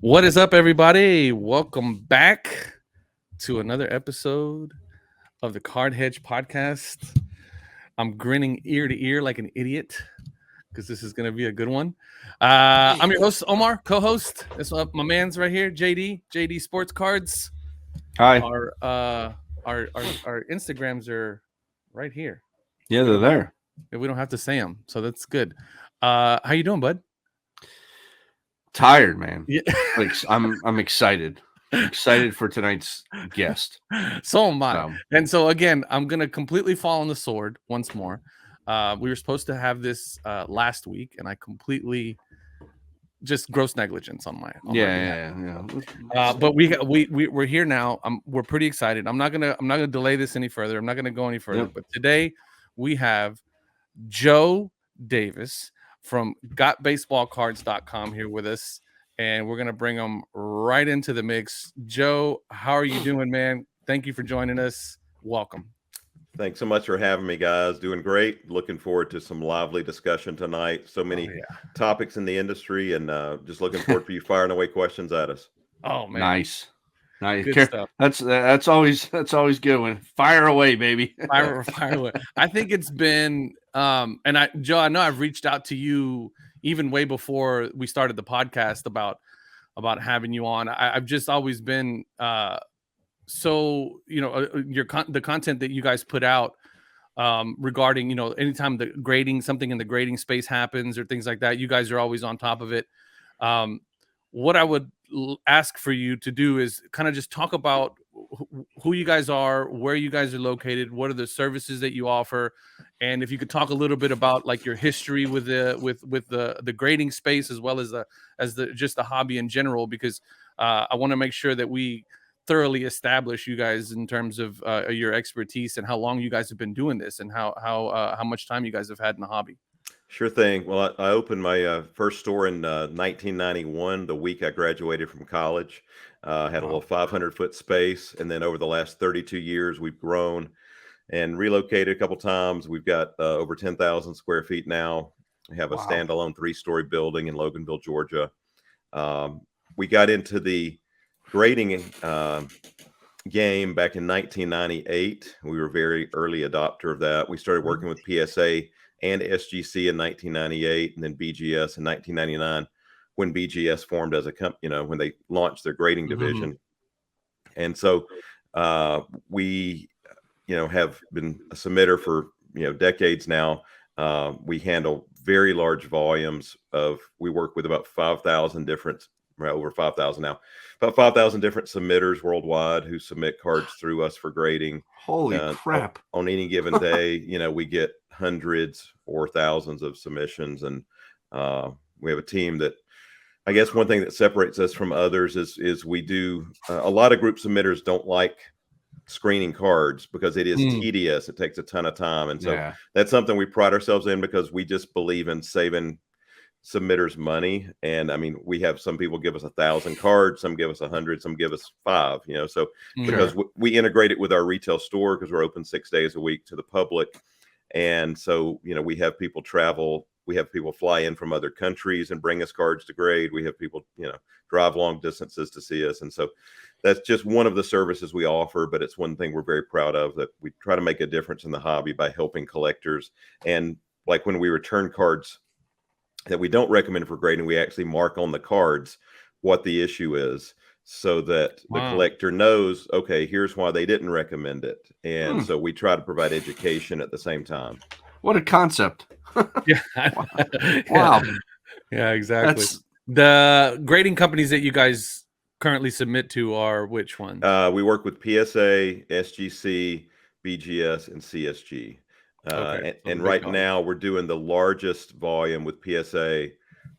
What is up, everybody? Welcome back to another episode of the Card Hedge Podcast. I'm grinning ear to ear like an idiot because this is going to be a good one. I'm your host, Omar, co-host. This my man's right here, JD Sports Cards. Hi. Our Instagrams are right here. Yeah, they're there. We don't have to say them, so that's good. How you doing, bud? Tired, man. Yeah. Like I'm excited. Excited for tonight's guest. So am I. And so again, I'm gonna completely fall on the sword once more. We were supposed to have this last week, and I completely just gross negligence on my yeah. But we're here now. We're pretty excited. I'm not gonna delay this any further. I'm not gonna go any further. But today we have Joe Davis from GotBaseballCards.com here with us, and we're gonna bring him right into the mix. Joe, how are you doing, man? Thank you for joining us. Welcome. Thanks so much for having me, guys. Doing great. Looking forward to some lively discussion tonight. So many topics in the industry, and just looking forward for you firing away questions at us. Oh man, nice. Good stuff. That's always good. When fire away, baby. fire away. I think it's been Joe, I know I've reached out to you even way before we started the podcast about having you on. I've just always been so the content that you guys put out regarding anytime something in the grading space happens or things like that, you guys are always on top of it. What I would ask for you to do is kind of just talk about who you guys are, where you guys are located, what are the services that you offer, and if you could talk a little bit about like your history with the grading space as well as the hobby in general, because I want to make sure that we thoroughly establish you guys in terms of your expertise and how long you guys have been doing this and how much time you guys have had in the hobby. Sure thing. Well, I opened my first store in 1991, the week I graduated from college. Had a little 500-foot space, and then over the last 32 years, we've grown and relocated a couple times. We've got over 10,000 square feet now. We have a standalone 3-story building in Loganville, Georgia. We got into the grading game back in 1998. We were a very early adopter of that. We started working with PSA and SGC in 1998, and then BGS in 1999, when BGS formed as a company, when they launched their grading division. And so we, have been a submitter for, decades now. We handle very large volumes we work with about 5,000 different, over 5,000 now, about 5,000 different submitters worldwide who submit cards through us for grading. Holy crap. On any given day, we get hundreds or thousands of submissions, and we have a team that, I guess one thing that separates us from others is we do a lot of group submitters don't like screening cards because it is tedious. It takes a ton of time, and so that's something we pride ourselves in because we just believe in saving submitters money. And I mean, we have some people give us 1,000 cards, some give us 100, some give us 5, so because we integrate it with our retail store because we're open 6 days a week to the public. And so, we have people travel, we have people fly in from other countries and bring us cards to grade. We have people, drive long distances to see us. And so that's just one of the services we offer, but it's one thing we're very proud of, that we try to make a difference in the hobby by helping collectors. And like when we return cards that we don't recommend for grading, we actually mark on the cards what the issue is, so that the collector knows, okay, here's why they didn't recommend it. And so we try to provide education at the same time. What a concept. Wow. Yeah, exactly. The grading companies that you guys currently submit to are which ones? We work with PSA, SGC, BGS, and CSG. And right now we're doing the largest volume with PSA,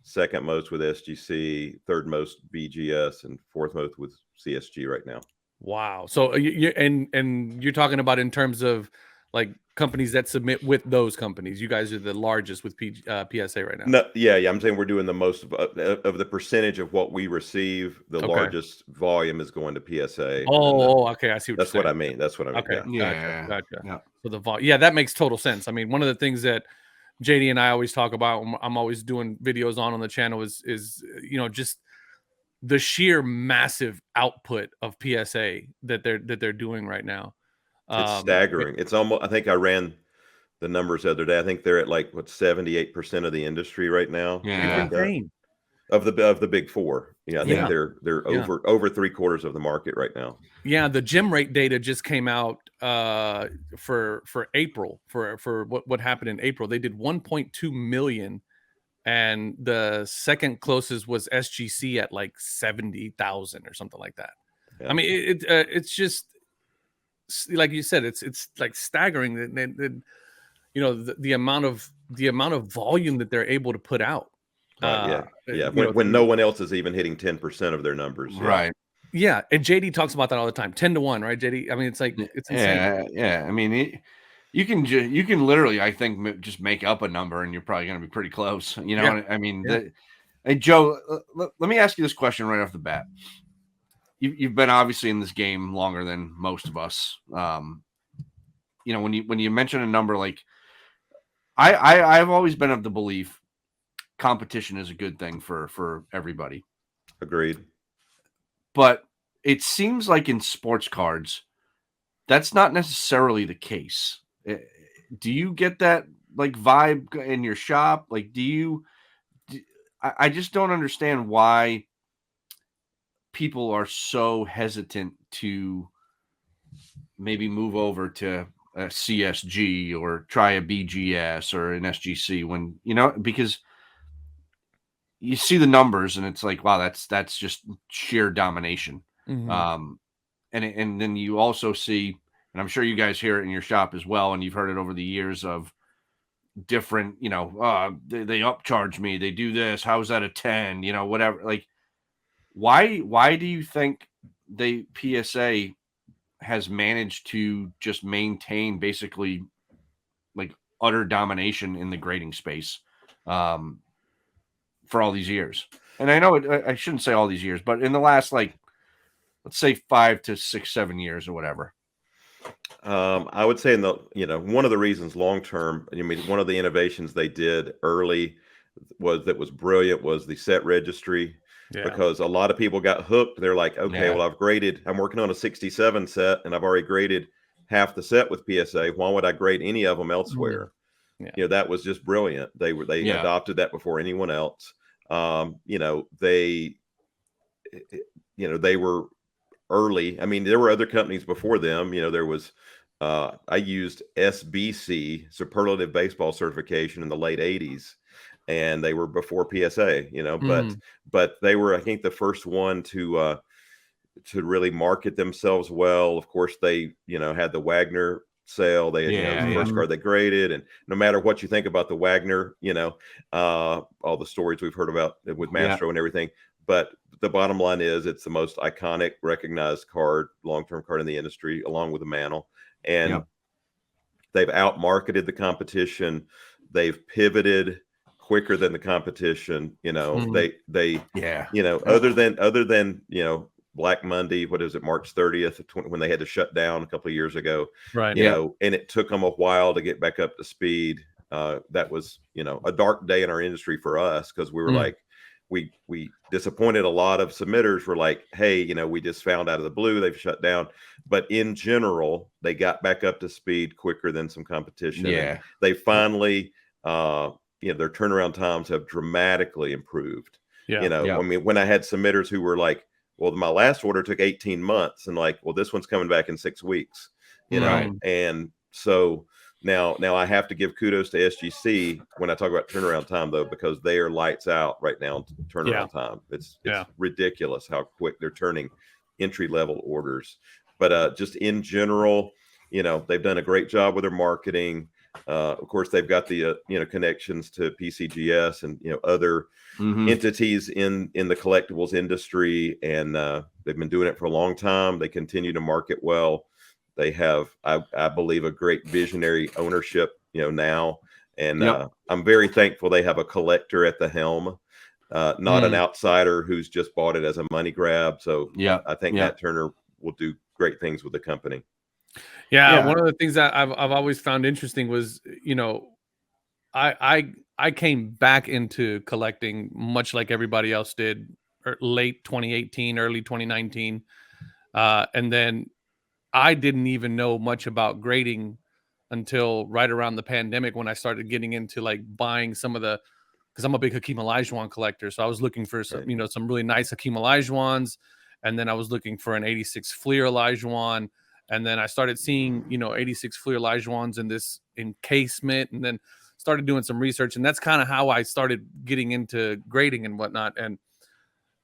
second most with SGC, third most BGS, and fourth most with CSG right now. Wow. So you're talking about in terms of like companies that submit with those companies. You guys are the largest with PSA right now. No, yeah. I'm saying we're doing the most of the percentage of what we receive. The largest volume is going to PSA. Okay. I see. That's what I mean. That's what I mean. Okay. Yeah. Gotcha. Yeah. So that makes total sense. I mean, one of the things that JD and I always talk about, I'm always doing videos on the channel is just the sheer massive output of PSA that they're doing right now. It's staggering. It's almost, I think I ran the numbers the other day. I think they're at like 78% of the industry right now. Yeah. It's insane. Of the big four. Yeah, I think they're over 3/4 of the market right now. Yeah, the gem rate data just came out for April for what happened in April. They did 1.2 million, and the second closest was SGC at like 70,000 or something like that. Yeah. I mean, it's just like you said, it's like staggering that the amount of volume that they're able to put out. When no one else is even hitting 10% of their numbers. Right. Yeah, and JD talks about that all the time. 10-1, right, JD? I mean, it's like it's insane. Yeah. I mean, you can literally, I think, just make up a number, and you're probably going to be pretty close. You know, what I mean. Hey, Joe, let me ask you this question right off the bat. You've been obviously in this game longer than most of us. When you mention a number like, I've always been of the belief competition is a good thing for everybody. Agreed. But it seems like in sports cards, that's not necessarily the case. Do you get that like vibe in your shop? Like, I just don't understand why people are so hesitant to maybe move over to a CSG or try a BGS or an SGC when, because you see the numbers and it's like, wow, that's just sheer domination. Mm-hmm. And then you also see, and I'm sure you guys hear it in your shop as well, and you've heard it over the years of different, they upcharge me, they do this, how's that a 10, whatever. Like, why do you think PSA has managed to just maintain basically like utter domination in the grading space for all these years? And I know I shouldn't say all these years, but in the last, like, let's say 5 to 6, 7 years or whatever. I would say one of the reasons long-term, one of the innovations they did early was brilliant was the set registry, because a lot of people got hooked. They're like, okay, well, I'm working on a 67 set and I've already graded half the set with PSA. Why would I grade any of them elsewhere? Yeah. That was just brilliant. They adopted that before anyone else. They were early. I mean, there were other companies before them. There was, I used SBC, Superlative Baseball Certification, in the late 80s, and they were before PSA, but they were, I think, the first one to really market themselves well. Of course, they, had the Wagner sale. They had the first card they graded, and no matter what you think about the Wagner, all the stories we've heard about with Mastro and everything, but the bottom line is it's the most iconic, recognized card, long-term card in the industry, along with the Mantle. And they've out-marketed the competition. They've pivoted quicker than the competition. They other than Black Monday, what is it, March 30th, when they had to shut down a couple of years ago, right? And it took them a while to get back up to speed. That was, a dark day in our industry for us, because we were like, we disappointed a lot of submitters. Were like, hey, we just found out of the blue they've shut down. But in general, they got back up to speed quicker than some competition. Yeah, they finally, their turnaround times have dramatically improved. I mean, when I had submitters who were like, well, my last order took 18 months, and like, well, this one's coming back in 6 weeks. And so now I have to give kudos to SGC when I talk about turnaround time, though, because they are lights out right now. Turnaround time. It's ridiculous how quick they're turning entry level orders. But just in general, they've done a great job with their marketing. Of course, they've got the connections to PCGS and other entities in the collectibles industry, and they've been doing it for a long time. They continue to market well. They have, I believe, a great visionary ownership, now, and I'm very thankful they have a collector at the helm, not an outsider who's just bought it as a money grab. So I think Matt Turner will do great things with the company. Yeah, one of the things that I've always found interesting was, I came back into collecting much like everybody else did late 2018, early 2019. And then I didn't even know much about grading until right around the pandemic, when I started getting into like buying some of the, because I'm a big Hakeem Olajuwon collector. So I was looking for some, Right. some really nice Hakeem Olajuwons. And then I was looking for an 86 Fleer Olajuwon. And then I started seeing, 86 Fleer Olajuwons in this encasement, and then started doing some research. And that's kind of how I started getting into grading and whatnot. And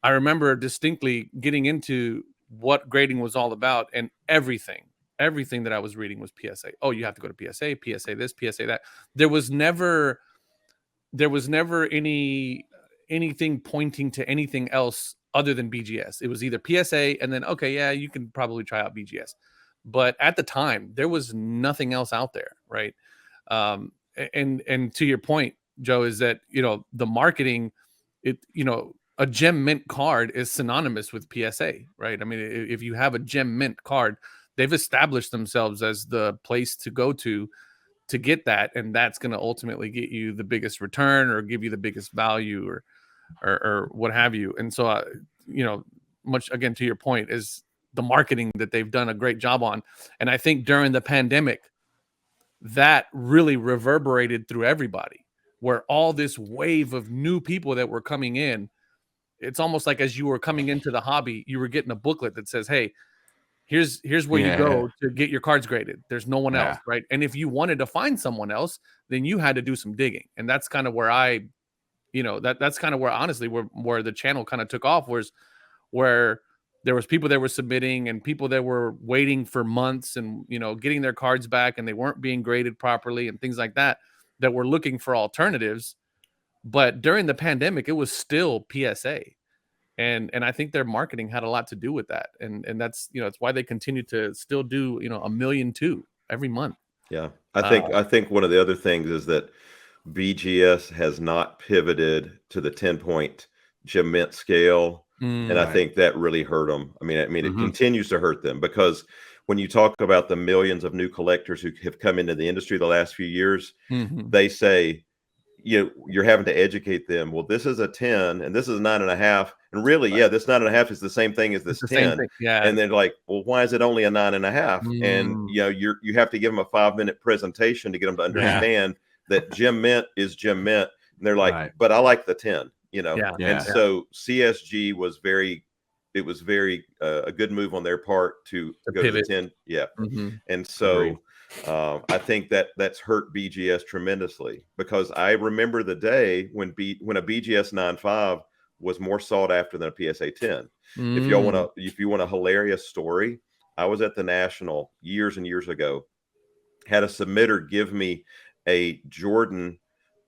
I remember distinctly getting into what grading was all about, and everything that I was reading was PSA. Oh, you have to go to PSA this, PSA that. There was never anything pointing to anything else other than BGS. It was either PSA and then, okay, yeah, you can probably try out BGS. But at the time, there was nothing else out there, right? And to your point, Joe, is that, the marketing, a gem mint card is synonymous with PSA, right? I mean, if you have a gem mint card, they've established themselves as the place to go to get that, and that's going to ultimately get you the biggest return or give you the biggest value or what have you. And so, much again to your point is the marketing that they've done a great job on. And I think during the pandemic, that really reverberated through everybody, where all this wave of new people that were coming in, it's almost like as you were coming into the hobby, you were getting a booklet that says, hey, here's where you go to get your cards graded. There's no one else, right? And if you wanted to find someone else, then you had to do some digging. And that's kind of where that's kind of where, honestly, where the channel kind of took off, was where there was people that were submitting and people that were waiting for months and, getting their cards back, and they weren't being graded properly and things like that were looking for alternatives. But during the pandemic, it was still PSA. And I think their marketing had a lot to do with that. And that's, it's why they continue to still do, 1.2 million every month. Yeah. I think one of the other things is that BGS has not pivoted to the 10-point gem mint scale. And I think that really hurt them. I mean, it continues to hurt them, because when you talk about the millions of new collectors who have come into the industry the last few years, they say, you're having to educate them. Well, this is a 10 and this is a 9.5. And really, this 9.5 is the same thing as this 10. Yeah. And they're like, well, why is it only a 9.5? And you have to give them a 5-minute presentation to get them to understand that gem mint is gem mint. And they're like, but I like the 10, And so CSG was very a good move on their part to go pivot to the 10. Yeah. And so I think that's hurt BGS tremendously, because I remember the day when a BGS 9.5 was more sought after than a PSA 10. If you want a hilarious story, I was at the National years and years ago, had a submitter give me a Jordan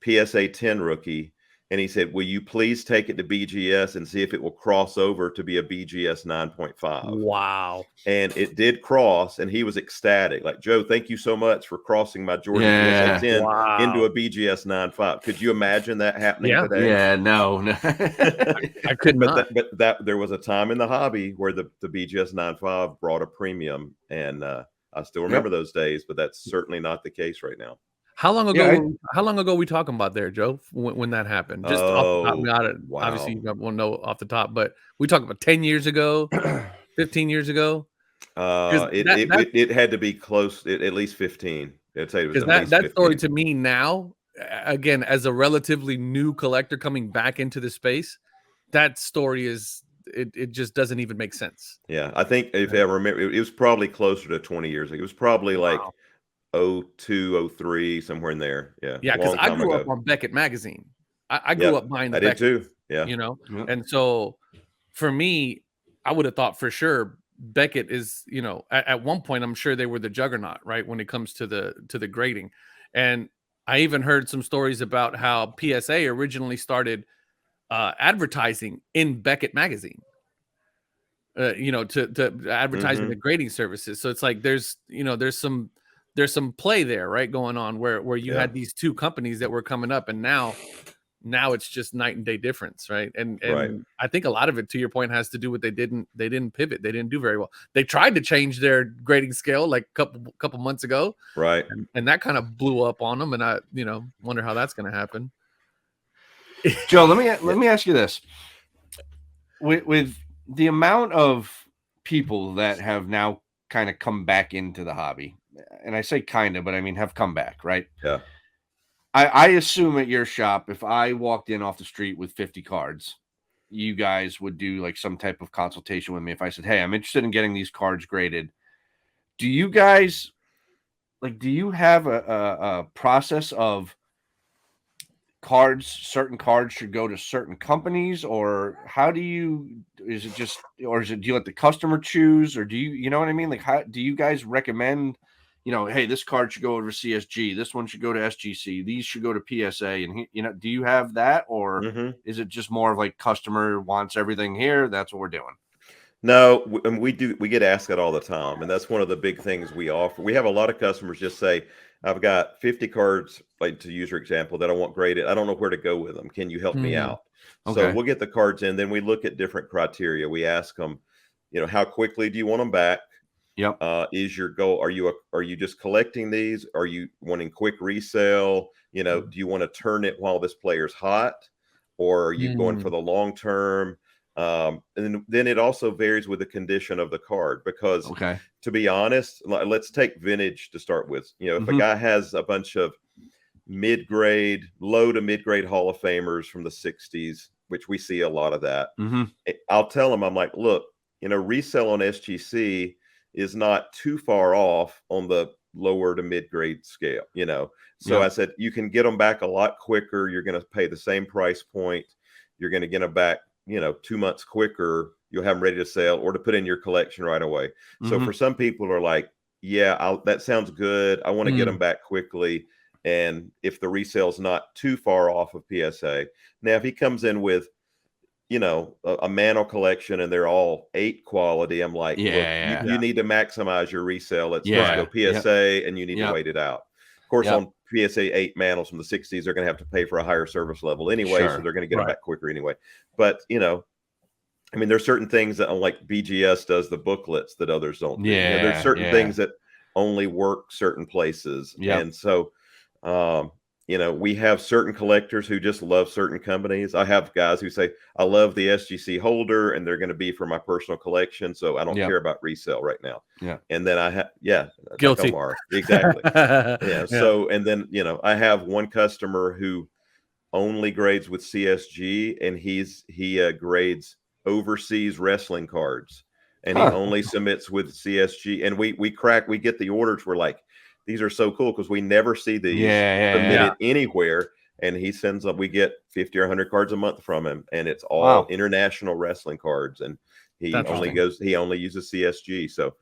PSA 10 rookie, and he said, will you please take it to BGS and see if it will cross over to be a BGS 9.5? Wow. And it did cross, and he was ecstatic. Like, Joe, thank you so much for crossing my Jordan PSA 10 into a BGS 9.5. Could you imagine that happening today? Yeah, no. I could not. But there was a time in the hobby where the BGS 9.5 brought a premium, and I still remember those days, but that's certainly not the case right now. How long ago? How long ago we talking about there, Joe? When that happened? Just off the top, wow. Obviously you won't know off the top, but we talking about 10 years ago, 15 years ago. It had to be close, at least 15. I'd say it was that 15. Story to me now, again, as a relatively new collector coming back into the space, that story is it just doesn't even make sense. Yeah, I think if I remember, it was probably closer to 20 years ago. It was probably like 02, 03, somewhere in there. Yeah, because I grew up on Beckett magazine. I grew up buying the Beckett. I did too. Yeah, and so for me, I would have thought for sure Beckett is, at one point I'm sure they were the juggernaut, right, when it comes to the grading. And I even heard some stories about how PSA originally started advertising in Beckett magazine. To advertising the grading services. So it's like there's some play there, right, going on where you had these two companies that were coming up, and now it's just night and day difference, right? And I think a lot of it, to your point, has to do with they didn't pivot, they didn't do very well. They tried to change their grading scale like a couple months ago, right? And that kind of blew up on them, and I wonder how that's going to happen. Joe, let me ask you this: with the amount of people that have now kind of come back into the hobby, and I say kind of, but I mean have come back, right? Yeah. I assume at your shop, if I walked in off the street with 50 cards, you guys would do like some type of consultation with me. If I said, hey, I'm interested in getting these cards graded, do you guys do you have a process of certain cards should go to certain companies, or how do you, is it just, or is it, do you let the customer choose, or do you know what I mean? Like, how do you guys recommend, hey, this card should go over CSG, this one should go to SGC, these should go to PSA, and do you have that, or is it just more of like customer wants everything here, that's what we're doing? No, we get asked that all the time, and that's one of the big things we offer. We have a lot of customers just say, I've got 50 cards, like to use your example, that I want graded. I don't know where to go with them. Can you help me out? Okay. So we'll get the cards in, then we look at different criteria. We ask them, how quickly do you want them back? Yep. Is your goal, are you just collecting these? Are you wanting quick resale? Do you want to turn it while this player's hot? Or are you going for the long term? And then it also varies with the condition of the card, because to be honest, let's take vintage to start with. If a guy has a bunch of low to mid-grade Hall of Famers from the 60s, which we see a lot of that, I'll tell him, I'm like, look, resale on SGC is not too far off on the lower to mid-grade scale, So I said, you can get them back a lot quicker. You're going to pay the same price point. You're going to get them back 2 months quicker. You'll have them ready to sell or to put in your collection right away. So for some people are like, yeah, that sounds good. I want to get them back quickly. And if the resale's not too far off of PSA, now if he comes in with, a Mantle collection and they're all 8 quality, I'm like, you need to maximize your resale. Let's go PSA, and you need to wait it out. Of course, on PSA 8 Mantles from the 60s, they're going to have to pay for a higher service level anyway, so they're going to get them back quicker anyway. But, there's certain things that, like BGS does the booklets that others don't do. There's certain things that only work certain places. And so, we have certain collectors who just love certain companies. I have guys who say, I love the SGC holder and they're going to be for my personal collection, so I don't care about resale right now. And then I have, guilty. Like exactly. So, and then, I have one customer who only grades with CSG, and he grades overseas wrestling cards, and he only submits with CSG. And we get the orders. We're like, these are so cool, because we never see these submitted anywhere. And he sends up, we get 50 or 100 cards a month from him, and it's all international wrestling cards. And he only uses CSG. So,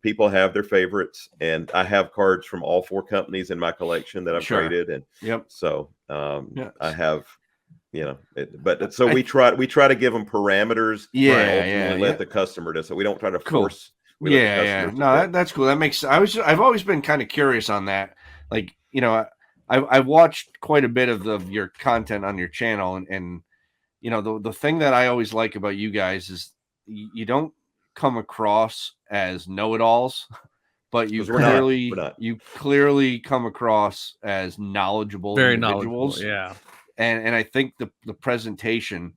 people have their favorites, and I have cards from all 4 companies in my collection that I've graded. And so, I have, so we try to give them parameters. Let the customer do. So we don't try to force. No, that's cool. That makes. I've always been kind of curious on that. Like, I've watched quite a bit of your content on your channel, and the thing that I always like about you guys is you don't come across as know-it-alls, but you clearly come across as knowledgeable individuals. And I think the presentation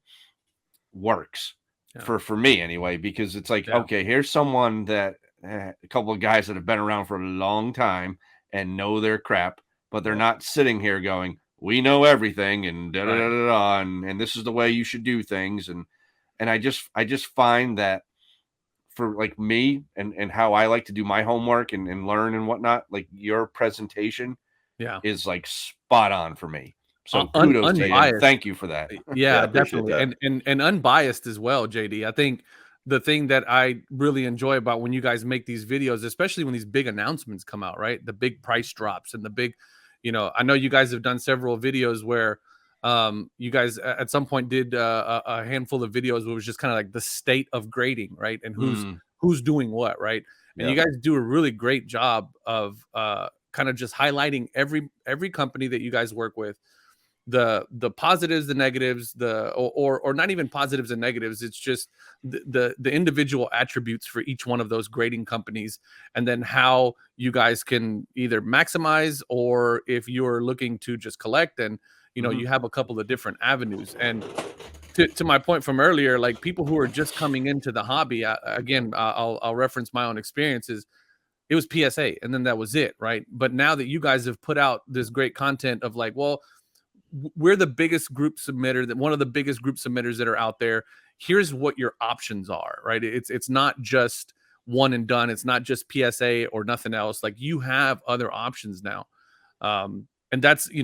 works. For me anyway, because it's like, okay, here's someone that a couple of guys that have been around for a long time and know their crap, but they're not sitting here going, we know everything and and this is the way you should do things. And I just find that for like me and how I like to do my homework and learn and whatnot, like your presentation is like spot on for me. So kudos to you. Thank you for that. Definitely. That. And unbiased as well, JD. I think the thing that I really enjoy about when you guys make these videos, especially when these big announcements come out, right? The big price drops and the big, I know you guys have done several videos where you guys at some point did a handful of videos where it was just kind of like the state of grading, right? And who's doing what, right? And you guys do a really great job of kind of just highlighting every company that you guys work with, the positives, the negatives, or not even positives and negatives. It's just the individual attributes for each one of those grading companies, and then how you guys can either maximize, or if you're looking to just collect, and you have a couple of different avenues. And to my point from earlier, like people who are just coming into the hobby, I'll reference my own experiences. It was PSA, and then that was it, right? But now that you guys have put out this great content of like, well, we're the biggest group submitter, that one of the biggest group submitters that are out there. Here's what your options are, right? It's not just one and done. It's not just PSA or nothing else. Like you have other options now. And that's, to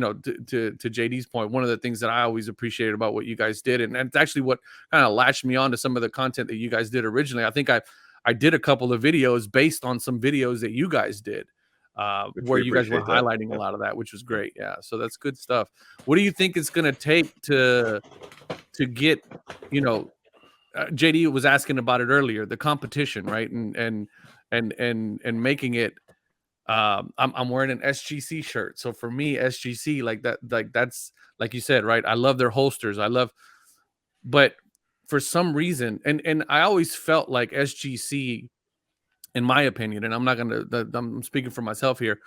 JD's point, one of the things that I always appreciated about what you guys did. And it's actually what kind of latched me on to some of the content that you guys did originally. I think I did a couple of videos based on some videos that you guys did, where you guys were highlighting a lot of that, which was great. Yeah. So that's good stuff. What do you think it's going to take to get, JD was asking about it earlier, the competition, right? And making it, I'm wearing an SGC shirt. So for me, SGC, that's like you said, right? I love their holsters. But for some reason, and I always felt like SGC, in my opinion, and I'm speaking for myself here,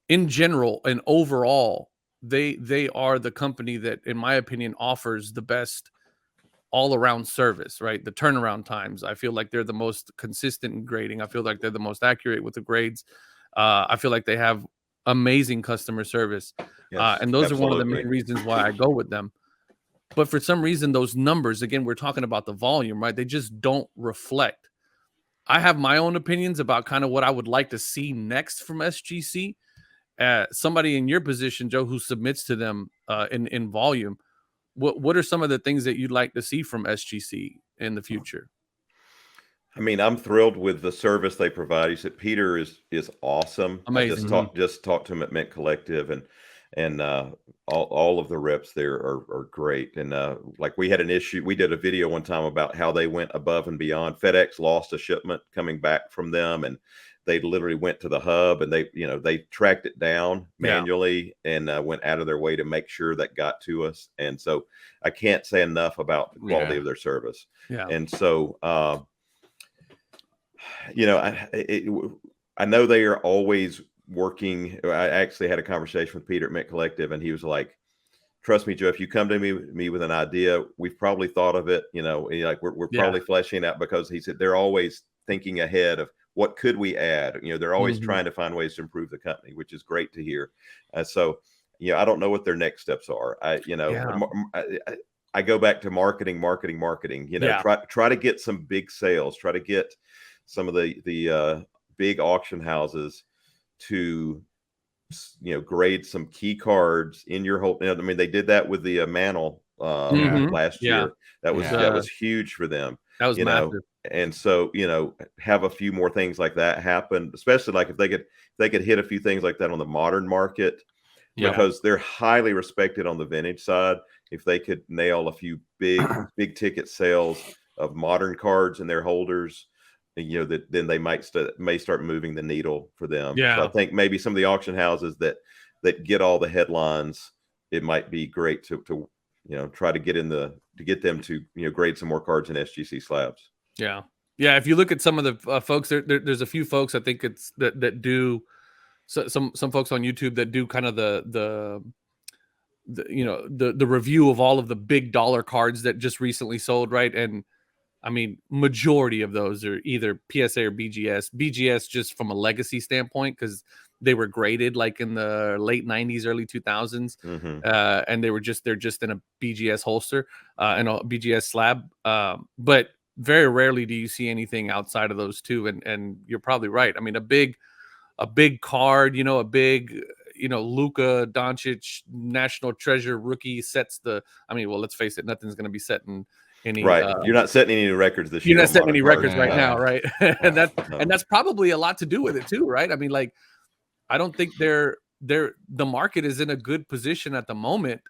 in general and overall, they are the company that, in my opinion, offers the best all-around service, right? The turnaround times, I feel like they're the most consistent in grading. I feel like they're the most accurate with the grades. I feel like they have amazing customer service. Yes, and those absolutely. are one of the main reasons why I go with them. But for some reason, those numbers, again, we're talking about the volume, right? They just don't reflect. I have my own opinions about kind of what I would like to see next from SGC. Somebody in your position, Joe, who submits to them in volume, what are some of the things that you'd like to see from SGC in the future? I mean, I'm thrilled with the service they provide. He said Peter is awesome. Amazing. I just talked to him at Mint Collective, and all of the reps there are great. And like we had an issue. We did a video one time about how they went above and beyond. FedEx lost a shipment coming back from them, and they literally went to the hub and they tracked it down manually and went out of their way to make sure that got to us. And so I can't say enough about the quality of their service. Yeah. And so, I know they are always working. I actually had a conversation with Peter at Mint Collective, and he was like, trust me, Joe, if you come to me with an idea, we've probably thought of it, we're probably fleshing out, because he said they're always thinking ahead of what could we add. They're always trying to find ways to improve the company, which is great to hear. So I don't know what their next steps are. I go back to marketing. Try to get some big sales, try to get some of the big auction houses to grade some key cards in your whole. I mean, they did that with the Mantle last year. That was huge for them. That was massive. And so have a few more things like that happen, especially like if they could hit a few things like that on the modern market, because they're highly respected on the vintage side. If they could nail a few big ticket sales of modern cards in their holders, that then they may start moving the needle for them. Yeah. So I think maybe some of the auction houses that get all the headlines, it might be great to try to get them to grade some more cards in SGC slabs. Yeah. If you look at some of the folks, there's a few folks I think it's that do some folks on YouTube that do kind of the review of all of the big dollar cards that just recently sold, right? And I mean, majority of those are either PSA or BGS. BGS just from a legacy standpoint, because they were graded like in the late 90s, early 2000s, and they're just in a BGS holster and a BGS slab. But very rarely do you see anything outside of those two. And you're probably right. I mean, a big card, a big Luka Doncic national treasure rookie sets let's face it, nothing's going to be setting any you're not setting any records this year. You're not setting any records right now, right? and that's probably a lot to do with it too, right? I mean, like, I don't think the market is in a good position at the moment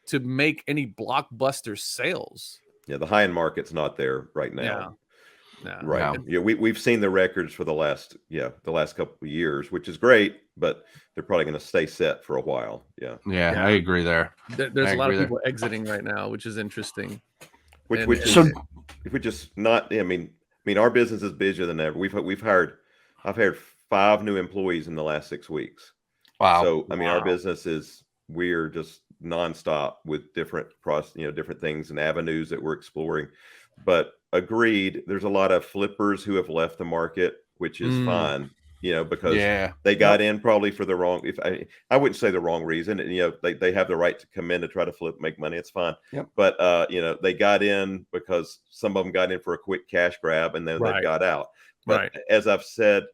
to make any blockbuster sales. Yeah, the high end market's not there right now. Yeah. Right. Yeah, we've seen the records for the last couple of years, which is great, but they're probably going to stay set for a while. Yeah. I agree there. There's a lot of people exiting right now, which is interesting. I've our business is busier than ever. I've hired 5 new employees in the last 6 weeks. Wow. So our business we're just nonstop with different different things and avenues that we're exploring. But agreed, there's a lot of flippers who have left the market, which is fine, because they got in probably for the wrong, I wouldn't say the wrong reason. They have the right to come in to try to flip, make money. It's fine. But they got in because some of them got in for a quick cash grab and then they got out. But as I've said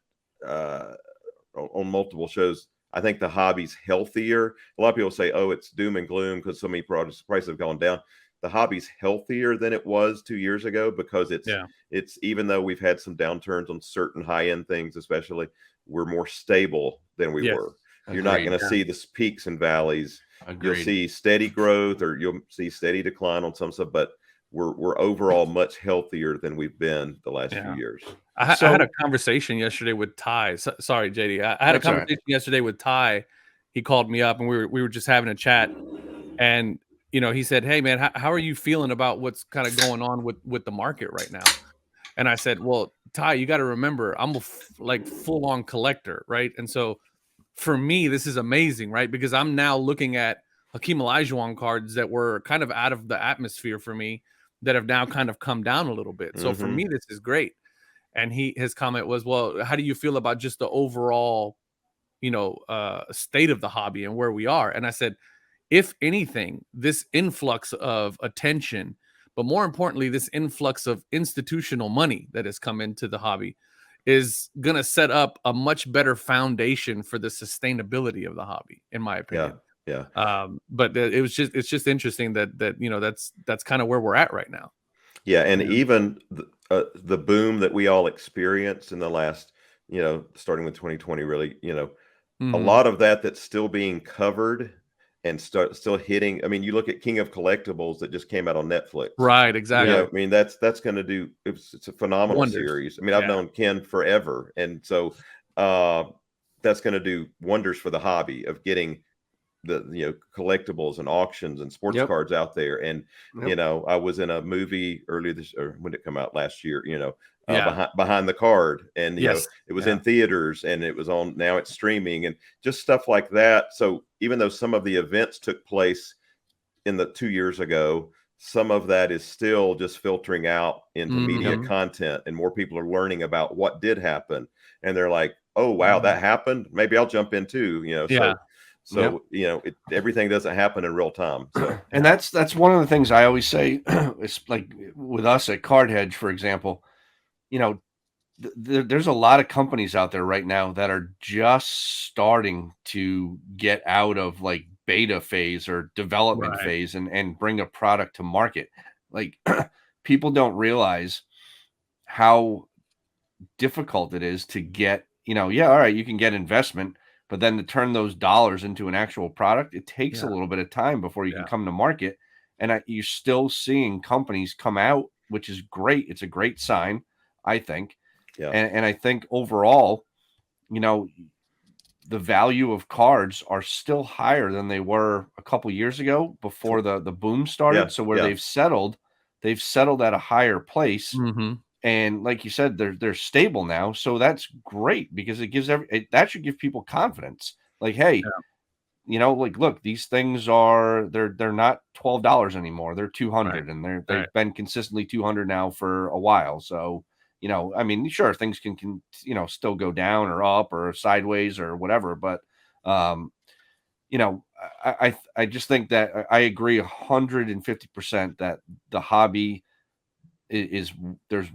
on multiple shows, I think the hobby's healthier. A lot of people say, oh, it's doom and gloom because so many prices have gone down. The hobby's healthier than it was 2 years ago because it's even though we've had some downturns on certain high-end things, especially, we're more stable than we were. You're not going to see the peaks and valleys. You'll see steady growth or you'll see steady decline on some stuff, but we're overall much healthier than we've been the last few years. I had a conversation yesterday with Ty. Sorry, JD. I had a conversation yesterday with Ty. He called me up and we were just having a chat, and he said, hey man, how are you feeling about what's kind of going on with the market right now? And I said, well, Ty, you got to remember, I'm a full on collector, right? And so for me, this is amazing, right? Because I'm now looking at Hakeem Olajuwon cards that were kind of out of the atmosphere for me that have now kind of come down a little bit. So for me, this is great. And his comment was, well, how do you feel about just the overall, state of the hobby and where we are? And I said, if anything, this influx of attention, but more importantly, this influx of institutional money that has come into the hobby is going to set up a much better foundation for the sustainability of the hobby, in my opinion. Yeah. But it's just interesting that that's kind of where we're at right now. Yeah. And even the boom that we all experienced in the last, starting with 2020, really, a lot of that's still being covered and still hitting. I mean, you look at King of Collectibles that just came out on Netflix. Right, exactly. I mean, that's going to do. It's a phenomenal series. I mean, I've known Ken forever, and so that's going to do wonders for the hobby of getting the collectibles and auctions and sports cards out there. And I was in a movie earlier when did it come out last year? Behind the Card, and it was in theaters and it was on. Now it's streaming and just stuff like that. So even though some of the events took place in the 2 years ago, some of that is still just filtering out into media content, and more people are learning about what did happen, and they're like, oh wow, that happened, maybe I'll jump in too. So everything doesn't happen in real time. So and that's one of the things I always say. It's like with us at Card Hedge, for example, there's a lot of companies out there right now that are just starting to get out of like beta phase or development phase and bring a product to market. Like people don't realize how difficult it is to get, all right, you can get investment, but then to turn those dollars into an actual product, it takes a little bit of time before you can come to market. And you're still seeing companies come out, which is great. It's a great sign, I think. Yeah. And I think overall, the value of cards are still higher than they were a couple years ago before the boom started. Yeah. So where they've settled at a higher place. And like you said, they're stable now. So that's great because it gives that should give people confidence. Like, hey, look, these things they're not $12 anymore. They're $200 and they've been consistently $200 now for a while. So, I mean, sure, things can still go down or up or sideways or whatever. But, I just think that I agree 150% that the hobby there's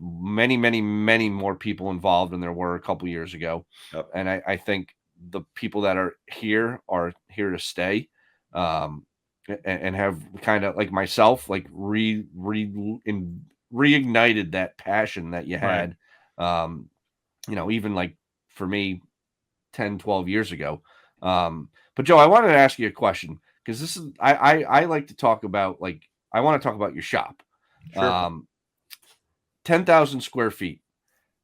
many, many, many more people involved than there were a couple years ago. Yep. And I think the people that are here to stay, and have kind of like myself, like reignited that passion that you had, even like for me 10, 12 years ago. But Joe, I wanted to ask you a question because this is, I like to talk about, I want to talk about your shop. Sure. 10,000 square feet.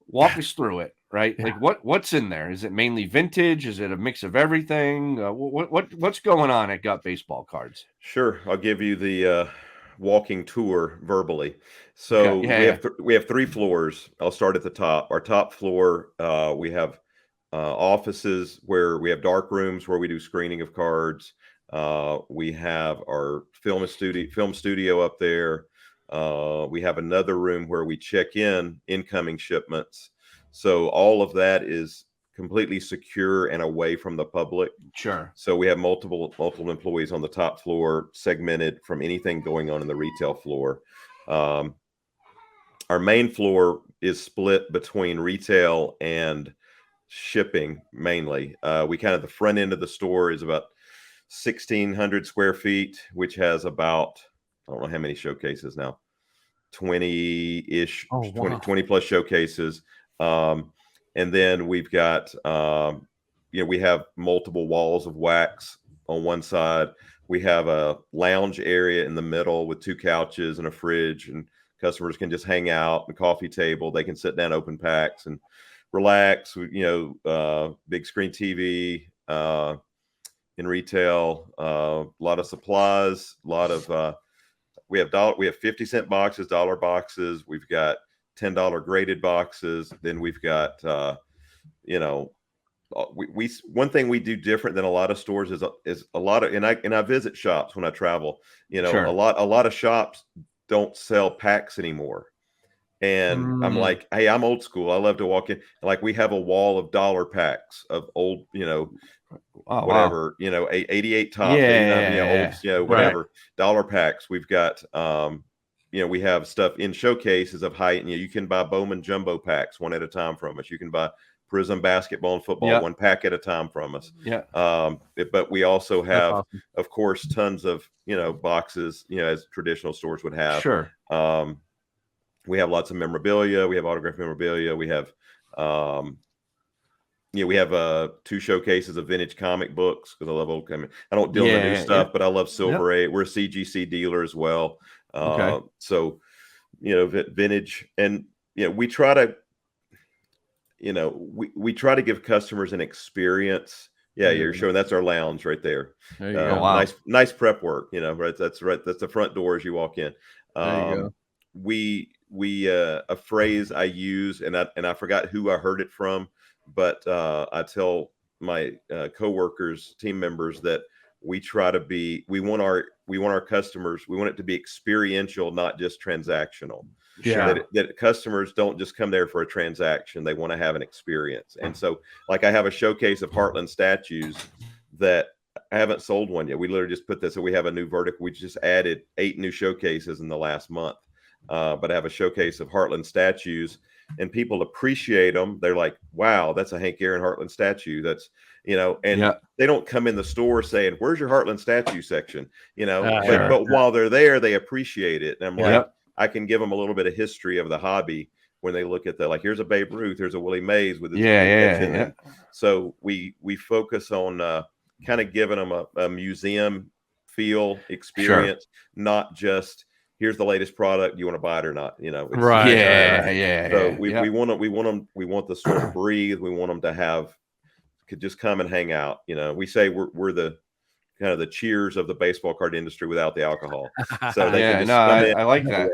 Walk us through it, right? Yeah. Like what's in there? Is it mainly vintage? Is it a mix of everything? What's going on at Gut Baseball Cards? Sure. I'll give you the walking tour verbally. So we have 3 floors. I'll start at the top. Our top floor, we have offices where we have dark rooms where we do screening of cards. We have our film studio up there. We have another room where we check in incoming shipments. So all of that is completely secure and away from the public. Sure. So we have multiple employees on the top floor, segmented from anything going on in the retail floor. Our main floor is split between retail and shipping mainly. The front end of the store is about 1,600 square feet, which has about, I don't know how many showcases now, 20-ish, 20 plus showcases. And then we've got, we have multiple walls of wax on one side. We have a lounge area in the middle with 2 couches and a fridge, and customers can just hang out, and a coffee table. They can sit down, open packs, and relax. Big screen TV in retail. A lot of supplies. A lot of we have 50-cent boxes, dollar boxes. We've got $10 graded boxes. Then we've got one thing we do different than a lot of stores is a lot of, and I visit shops when I travel. Sure. A lot of shops don't sell packs anymore. And I'm like, hey, I'm old school. I love to walk in. Like, we have a wall of dollar packs of old, whatever, 88 top, whatever, dollar packs. We've got, we have stuff in showcases of height. You can buy Bowman jumbo packs one at a time from us. You can buy Prism basketball and football one pack at a time from us. Yeah. But we also have, of course, tons of, boxes, as traditional stores would have. Sure. We have lots of memorabilia. We have autographed memorabilia. We have, we have 2 showcases of vintage comic books, because I love old comic. I don't deal in the new stuff, but I love Silver Age. We're a CGC dealer as well. So, vintage, and we try to, we try to give customers an experience. Yeah, you're showing, that's our lounge right there. There you go. Wow. Nice prep work. Right. That's the front door as you walk in. There you go. We a phrase I use, and I forgot who I heard it from, but I tell my coworkers, team members, that we want our customers, we want it to be experiential, not just transactional. Yeah. That customers don't just come there for a transaction. They want to have an experience. And so, like, I have a showcase of Heartland statues that I haven't sold one yet. We literally just put this, so we have a new vertical. We just added 8 new showcases in the last month. But I have a showcase of Heartland statues, and people appreciate them. They're like, wow, that's a Hank Aaron Heartland statue. That's, they don't come in the store saying, where's your Heartland statue section? But while they're there, they appreciate it. And I'm like, I can give them a little bit of history of the hobby when they look at here's a Babe Ruth, there's a Willie Mays with his So we focus on kind of giving them a museum feel experience, not just, here's the latest product, you want to buy it or not, Right. So we want the store to breathe. We want them could just come and hang out. We say we're the kind of the Cheers of the baseball card industry without the alcohol. So they can just come in. I like that.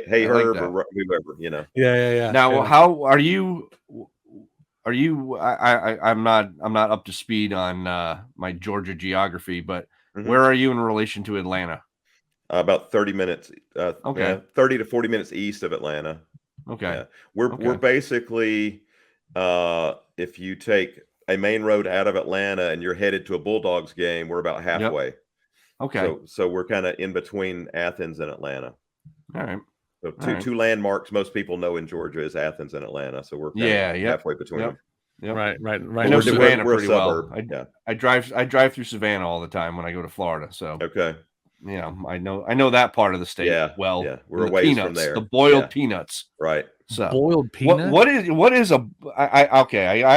Hey Herb, or whoever, Yeah. Now, how are you? I'm not up to speed on my Georgia geography, but where are you in relation to Atlanta? About 30 minutes. 30 to 40 minutes east of Atlanta. Okay. Yeah. We're basically, if you take a main road out of Atlanta and you're headed to a Bulldogs game, we're about halfway. Yep. Okay. So we're kind of in between Athens and Atlanta. All right. So two landmarks most people know in Georgia is Athens and Atlanta. So we're halfway between them. Yep. Right. I know Savannah pretty well. Yeah. I drive through Savannah all the time when I go to Florida. So okay. I know that part of the state well. Yeah, we're a ways from there. The boiled peanuts. Right. So boiled peanut. What is a? I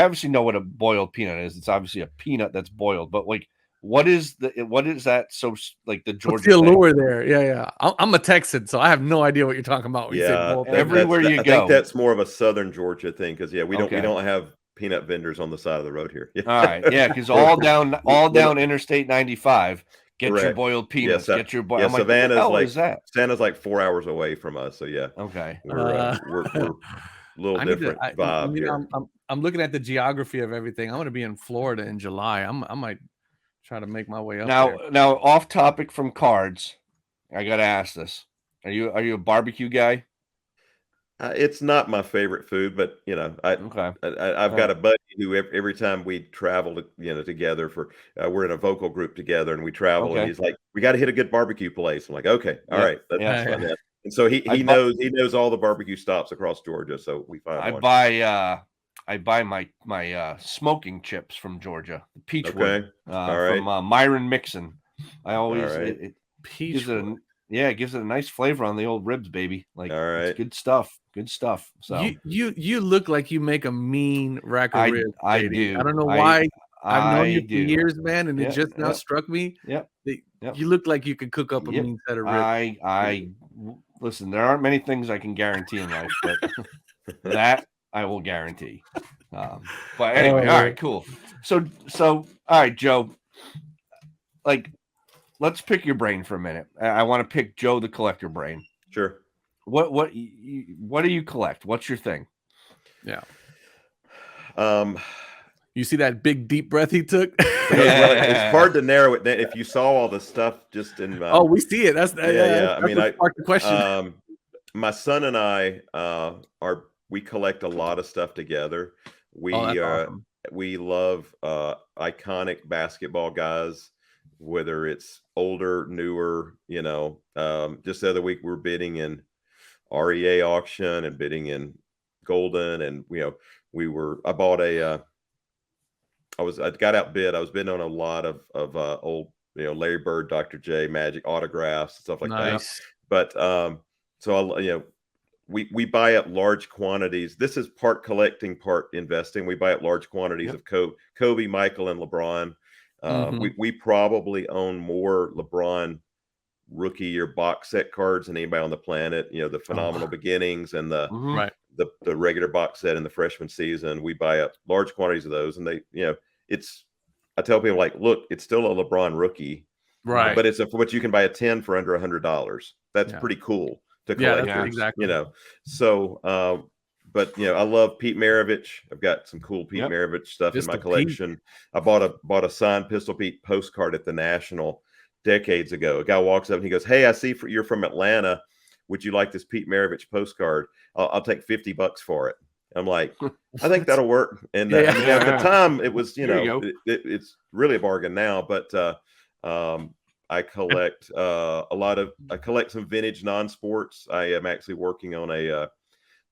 obviously know what a boiled peanut is. It's obviously a peanut that's boiled. But like, what is that? So like the Georgia. What's the allure there? Yeah. I'm a Texan, so I have no idea what you're talking about. When you say boiled everywhere you go. I think that's more of a Southern Georgia thing, because we don't have peanut vendors on the side of the road here. All right, because all down Interstate 95. Get your boiled peanuts. Get your boiled. Savannah's like 4 hours away from us. So yeah. Okay. We're a little different vibe here. I'm looking at the geography of everything. I'm going to be in Florida in July. I might Try to make my way up Now, off topic from cards, I gotta ask this: Are you a barbecue guy? It's not my favorite food, but I've got a buddy who every time we travel together for we're in a vocal group together and we travel, and he's like, "We got to hit a good barbecue place." I'm like, "Okay, all right, that's fine." Yeah. And so he knows all the barbecue stops across Georgia, so we find one. I buy my smoking chips from Georgia, Peachwood, all right, from Myron Mixon. I always right. it gives it a nice flavor on the old ribs, baby. Like, all right, it's good stuff. Good stuff. So you look like you make a mean rack of ribs. I do. I don't know why. I've known you for years, man, and it just now struck me. Yep. You look like you could cook up a mean set of ribs. Listen, there aren't many things I can guarantee in life, but that I will guarantee. But anyway, all right, cool. So all right, Joe. Like, let's pick your brain for a minute. I want to pick Joe the collector brain. Sure. What do you collect? What's your thing? Yeah. You see that big deep breath he took? It's hard to narrow it down. If you saw all the stuff just in we see it. That's I mean, I sparked the question. My son and I we collect a lot of stuff together. We awesome. We love iconic basketball guys, whether it's older, newer. Just the other week we were bidding in REA auction and bidding in Golden, and I bought I got outbid. I was bidding on a lot of old Larry Bird, Dr. J, Magic autographs, stuff like that. But so we buy up large quantities. This is part collecting, part investing. We buy up large quantities of Kobe, Michael, and LeBron. We probably own more LeBron rookie or box set cards than anybody on the planet. The phenomenal beginnings and the regular box set in the freshman season. We buy up large quantities of those, and they I tell people, like, look, it's still a LeBron rookie, right? But it's what you can buy a 10 for under $100. That's pretty cool to collect. Yeah, exactly. So but I love Pete Maravich. I've got some cool Pete Maravich stuff in my collection. I bought a signed Pistol Pete postcard at the National decades ago. A guy walks up and he goes, "Hey, I see you're from Atlanta. Would you like this Pete Maravich postcard? I'll take $50 for it." I'm like, I think that'll work. And at the time, it was it's really a bargain now. But I collect I collect some vintage non-sports. I am actually working on a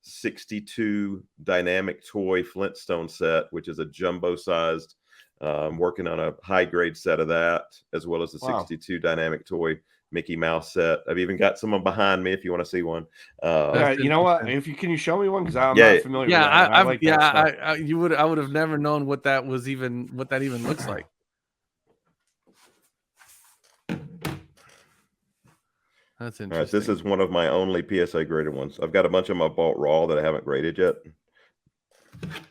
62 dynamic toy Flintstone set, which is a jumbo sized. I'm working on a high grade set of that, as well as the 62 dynamic toy Mickey Mouse set. I've even got someone behind me if you want to see one. You know what? Can you show me one? Because I'm not familiar with that. I would have never known what that even looks like. That's interesting. All right, this is one of my only PSA graded ones. I've got a bunch of them I bought raw that I haven't graded yet.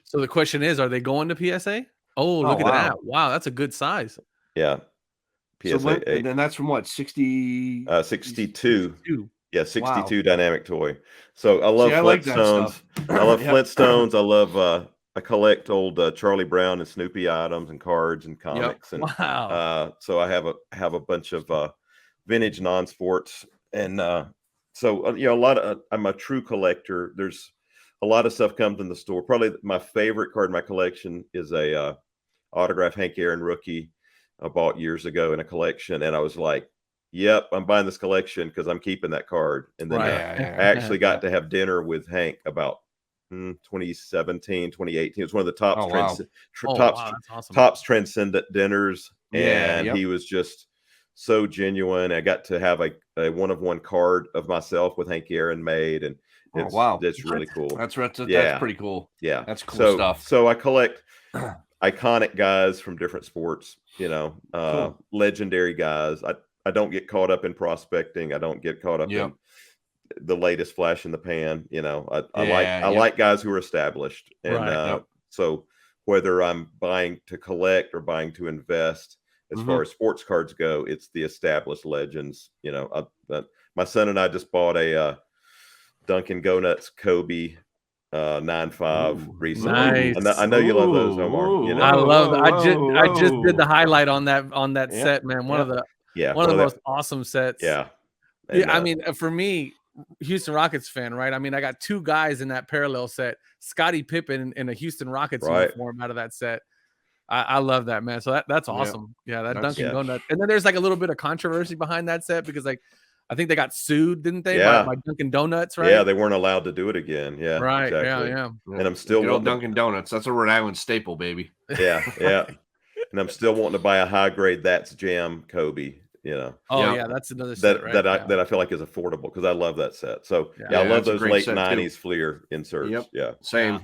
So the question is, are they going to PSA? Oh, look at that. Wow, that's a good size. Yeah. PSA 8. And that's from what? 62. Yeah, 62 dynamic toy. So I love Flintstones. I love Flintstones. I love I collect old Charlie Brown and Snoopy items and cards and comics. And so I have a bunch of vintage non-sports, and so a lot of I'm a true collector. There's a lot of stuff comes in the store. Probably my favorite card in my collection is a autographed Hank Aaron rookie I bought years ago in a collection, and I was like, yep, I'm buying this collection because I'm keeping that card. And then I actually got to have dinner with Hank about 2017, 2018. It was one of the tops transcendent dinners, and he was just so genuine. I got to have a one-of-one card of myself with Hank Aaron made, and it's really cool. That's pretty cool. Yeah, that's cool stuff. So I collect iconic guys from different sports, legendary guys. I don't get caught up in prospecting. I don't get caught up in the latest flash in the pan. I like guys who are established, and so whether I'm buying to collect or buying to invest, as far as sports cards go, it's the established legends. My son and I just bought a Dunkin' Go Nuts Kobe 9.5 Ooh. recently. Nice. I know you love those, Omar. You know, I love that. I just did the Whoa. highlight on that Yeah, set, man. One of the most awesome sets. Yeah. Yeah, And, I mean, for me, Houston Rockets fan, right? I mean, I got two guys in that parallel set, Scottie Pippen in a Houston Rockets uniform out of that set. I love that, man. So that's awesome. Yeah, that Dunkin' Donut. And then there's like a little bit of controversy behind that set because like I think they got sued, didn't they? Yeah. By Dunkin' Donuts, right? Yeah, they weren't allowed to do it again. Yeah, right. exactly. Yeah. And I'm still wanting Dunkin' Donuts. That's a Rhode Island staple, baby. Yeah, yeah. And I'm still wanting to buy a high grade That's Jam Kobe. You know. Oh yeah, that's another set, right? that I feel like is affordable because I love that set. So I love those late '90s Fleer inserts. Yep. Yeah, same.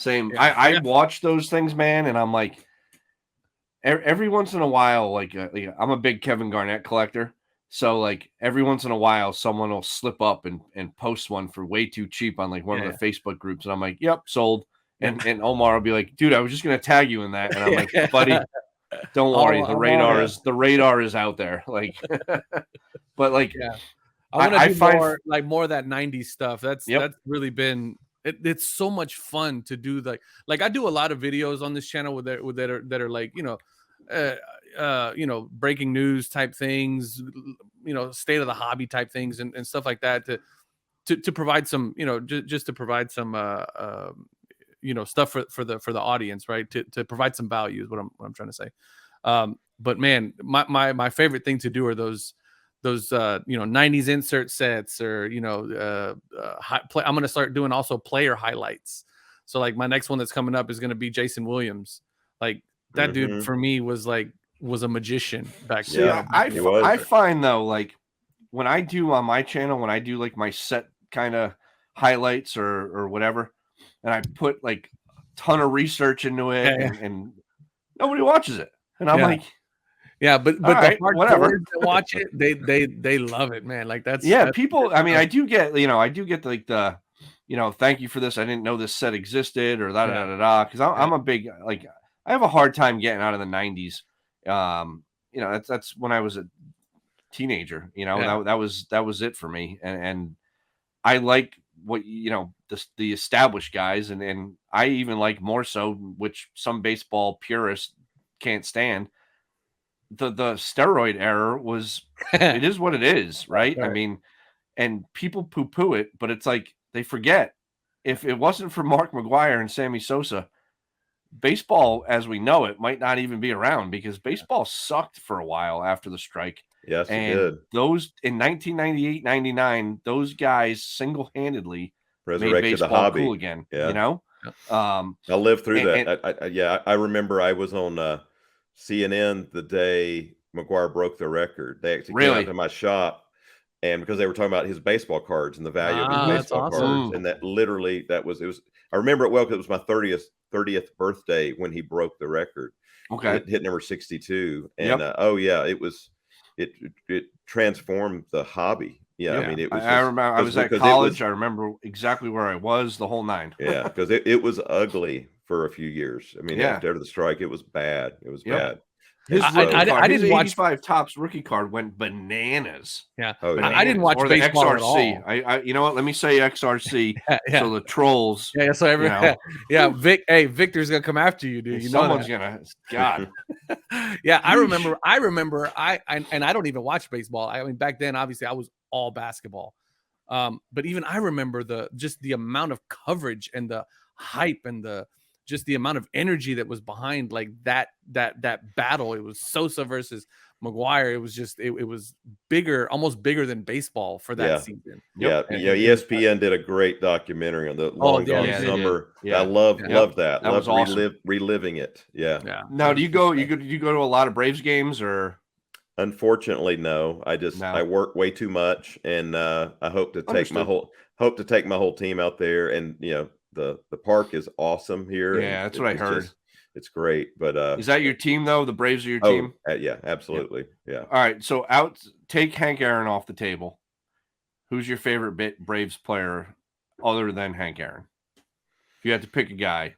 Yeah. I watch those things, man, and I'm like, every once in a while, like I'm a big Kevin Garnett collector, so like every once in a while, someone will slip up and post one for way too cheap on like one of the Facebook groups, and I'm like, yep, sold. And Omar will be like, dude, I was just gonna tag you in that, and I'm like, buddy. Don't worry, the radar is out there. Like, but like, I want to do more of that '90s stuff. That's really been. It's so much fun to do. Like I do a lot of videos on this channel that are like breaking news type things, state of the hobby type things and stuff like that to provide some just to provide some stuff for the audience, right? To provide some value is what I'm trying to say. But man, my favorite thing to do are those 90s insert sets or I'm going to start doing also player highlights. So like my next one that's coming up is going to be Jason Williams. Like that dude for me was a magician back then. Yeah, I find though, like when I do on my channel, when I do like my set kind of highlights or whatever, and I put like a ton of research into it and nobody watches it. And I'm like, but right, the hardcore that watch it, they love it, man. Like that's people. I mean, I do get like the, thank you for this. I didn't know this set existed or because I'm a big like I have a hard time getting out of the '90s. That's when I was a teenager. That was it for me, and I like what the established guys, and I even like more so, which some baseball purists can't stand. The steroid era was it is what it is, right? I mean, and people poo-poo it, but it's like they forget if it wasn't for Mark McGwire and Sammy Sosa, baseball as we know it might not even be around because baseball sucked for a while after the strike. Yes, and it did. Those in 1998-99, those guys single-handedly resurrected made baseball the hobby cool again. Yeah. I lived through that. I remember I was on CNN the day McGwire broke the record. They actually came out to my shop, and because they were talking about his baseball cards and the value of his baseball cards, and that literally it was. I remember it well because it was my 30th birthday when he broke the record. Okay, it hit number 62, and it transformed the hobby. Yeah, I mean, it was. I remember I was at college. I remember exactly where I was, the whole nine. Yeah, because it was ugly for a few years. I mean, after the strike, it was bad. It was bad. I didn't watch 85 Topps rookie card went bananas. Yeah, I didn't watch baseball XRC. at all. I you know what? Let me say XRC. So the trolls. Yeah, so Victor's gonna come after you, dude. Someone's gonna. God. Yeah, I remember. I don't even watch baseball. I mean, back then, obviously, I was all basketball. But even I remember the amount of coverage and the hype and just the amount of energy that was behind like that battle. It was Sosa versus McGwire. It was just it was bigger, almost bigger than baseball for that season. ESPN did a great documentary on the Long Gone Summer. I loved that. That was awesome. Reliving it. Yeah. Now, do you go to a lot of Braves games or? Unfortunately, no. I work way too much, and I hope to take my whole team out there, and the park is awesome here. Yeah, that's what I heard. It's great, but is that your team though? The Braves are your team? Yeah, absolutely. Yeah. All right, so take Hank Aaron off the table. Who's your favorite Braves player other than Hank Aaron? If you had to pick a guy.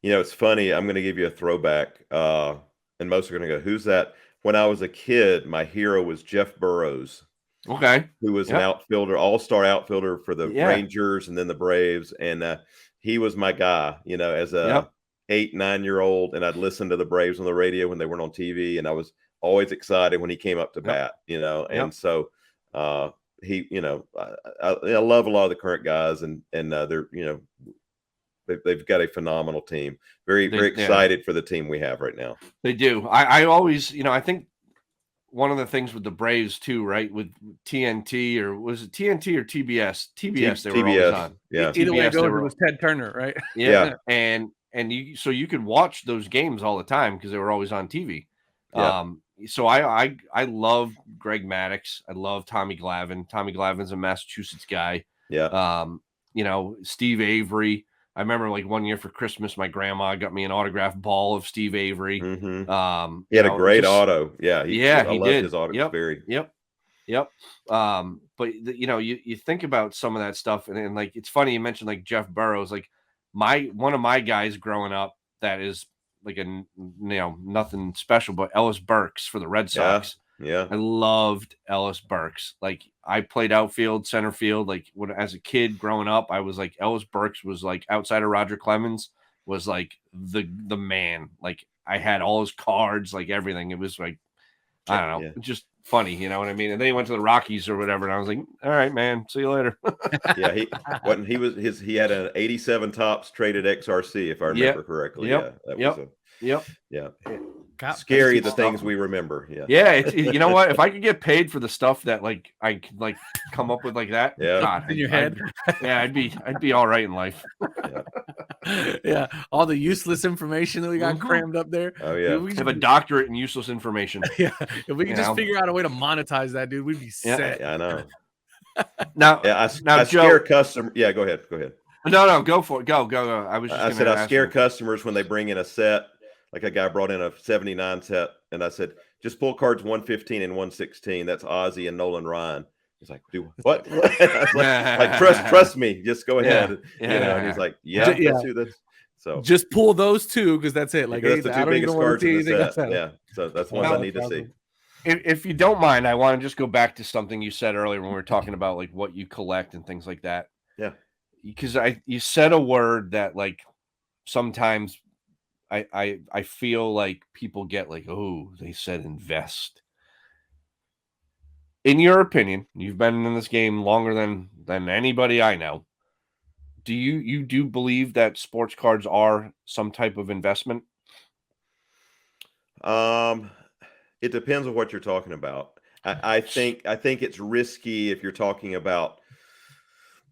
It's funny. I'm going to give you a throwback, and most are going to go, "Who's that?" When I was a kid, my hero was Jeff Burroughs. Okay. who was an outfielder, all-star outfielder for the Yeah. Rangers and then the Braves. And he was my guy, as a 8-9-year-old. And I'd listen to the Braves on the radio when they weren't on TV. And I was always excited when he came up to bat, And so he, I love a lot of the current guys, and they're, they've got a phenomenal team. Very excited for the team we have right now. They do. I always, I think one of the things with the Braves too, right? With TNT, or was it TNT or TBS? TBS, they were always on. Yeah. Either way it goes, it was Ted Turner, right? Yeah. And you could watch those games all the time because they were always on TV. Yeah. So I love Greg Maddux. I love Tommy Glavine. Tommy Glavine's a Massachusetts guy. Yeah. Steve Avery. I remember like one year for Christmas, my grandma got me an autographed ball of Steve Avery. Mm-hmm. He had a great auto. Yeah. He loved did. His auto. Yep. But you think about some of that stuff, and like, it's funny you mentioned like Jeff Burrows, like one of my guys growing up that is like nothing special, but Ellis Burks for the Red Sox. Yeah. I loved Ellis Burks. Like, I played outfield, center field. Like, as a kid growing up, I was like, Ellis Burks was like, outside of Roger Clemens, was like the man. Like, I had all his cards, like everything. It was like, I don't know, just funny, you know what I mean? And then he went to the Rockies or whatever, and I was like, all right, man, see you later. Yeah, he had an 87 tops traded XRC, if I remember correctly. Yeah. Scary, the things we remember. It's, you know what? If I could get paid for the stuff that like I could like come up with like that, God, in your head, I'd be all right in life. Yeah, all the useless information that we got crammed up there. Oh yeah, we have a doctorate in useless information. Yeah, if we could just figure out a way to monetize that, dude, we'd be set. Yeah, I know. Now, I scare customers. Yeah, go ahead. No, go for it. Go. I said I scare customers when they bring in a set. Like, a guy brought in a 79 set, and I said, just pull cards 115 and 116. That's Ozzy and Nolan Ryan. He's like, do what? like trust me. Just go ahead. And he's like, let's do this. So just pull those two, because that's it. Like, that's the two biggest cards in the set. Yeah. So that's one I need to see. If you don't mind, I want to just go back to something you said earlier when we were talking about like what you collect and things like that. Yeah. Because you said a word that like sometimes I feel like people get like, oh, they said invest. In your opinion, you've been in this game longer than anybody I know. Do you do believe that sports cards are some type of investment? It depends on what you're talking about. I think it's risky if you're talking about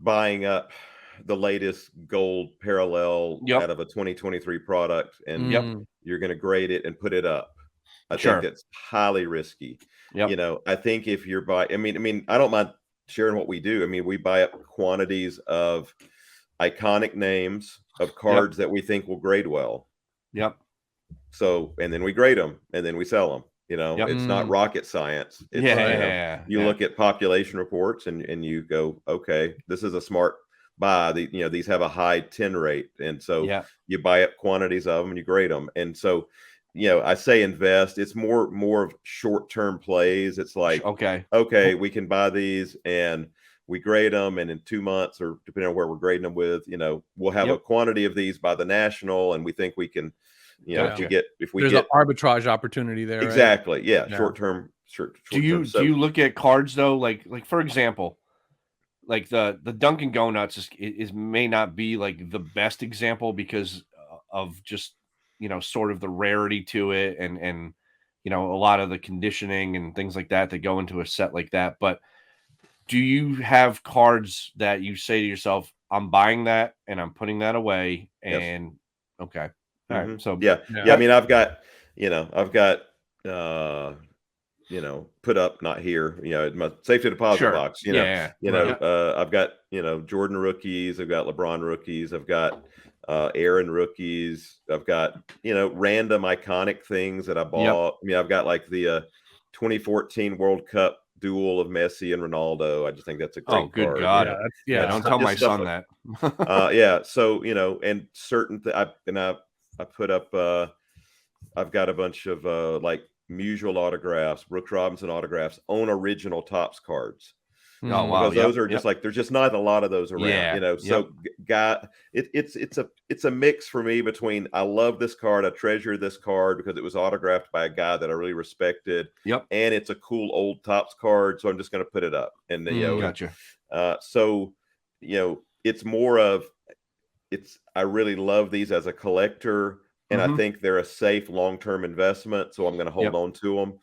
buying up the latest gold parallel out of a 2023 product, and you're going to grade it and put it up. I think it's highly risky. I think if you're I mean, I don't mind sharing what we do. I mean, we buy up quantities of iconic names of cards that we think will grade well. So, and then we grade them and then we sell them. It's not rocket science. It's, you look at population reports and you go, okay, this is a smart buy. These have a high 10 rate. And so you buy up quantities of them and you grade them. And so, I say invest. It's more of short-term plays. It's like, okay, we can buy these and we grade them. And in 2 months, or depending on where we're grading them with, we'll have a quantity of these by the national. And we think we can, if we there's get an arbitrage opportunity there. Exactly. Right? Yeah. Short-term. Do you look at cards though? Like for example, like the Dunkin' Donuts is may not be like the best example because of just, sort of the rarity to it and a lot of the conditioning and things like that go into a set like that. But do you have cards that you say to yourself, I'm buying that and I'm putting that away? And okay. All right. So yeah. I mean, I've got put up, not here, my safety deposit box, I've got, Jordan rookies, I've got LeBron rookies, I've got Aaron rookies, I've got, random iconic things that I bought. I mean, I've got like the 2014 World Cup duel of Messi and Ronaldo. I just think that's a great card. Good God. Don't tell my son that. So, and certain I put up, I've got a bunch of like Musial autographs, Brooks Robinson autographs on original Topps cards. Oh wow, Because those are just like, there's just not a lot of those around, you know. So it's a mix for me between, I love this card, I treasure this card because it was autographed by a guy that I really respected, and it's a cool old Topps card, so I'm just going to put it up. And you know, gotcha. So you know, it's more of, I really love these as a collector, and I think they're a safe long-term investment, so I'm going to hold on to them.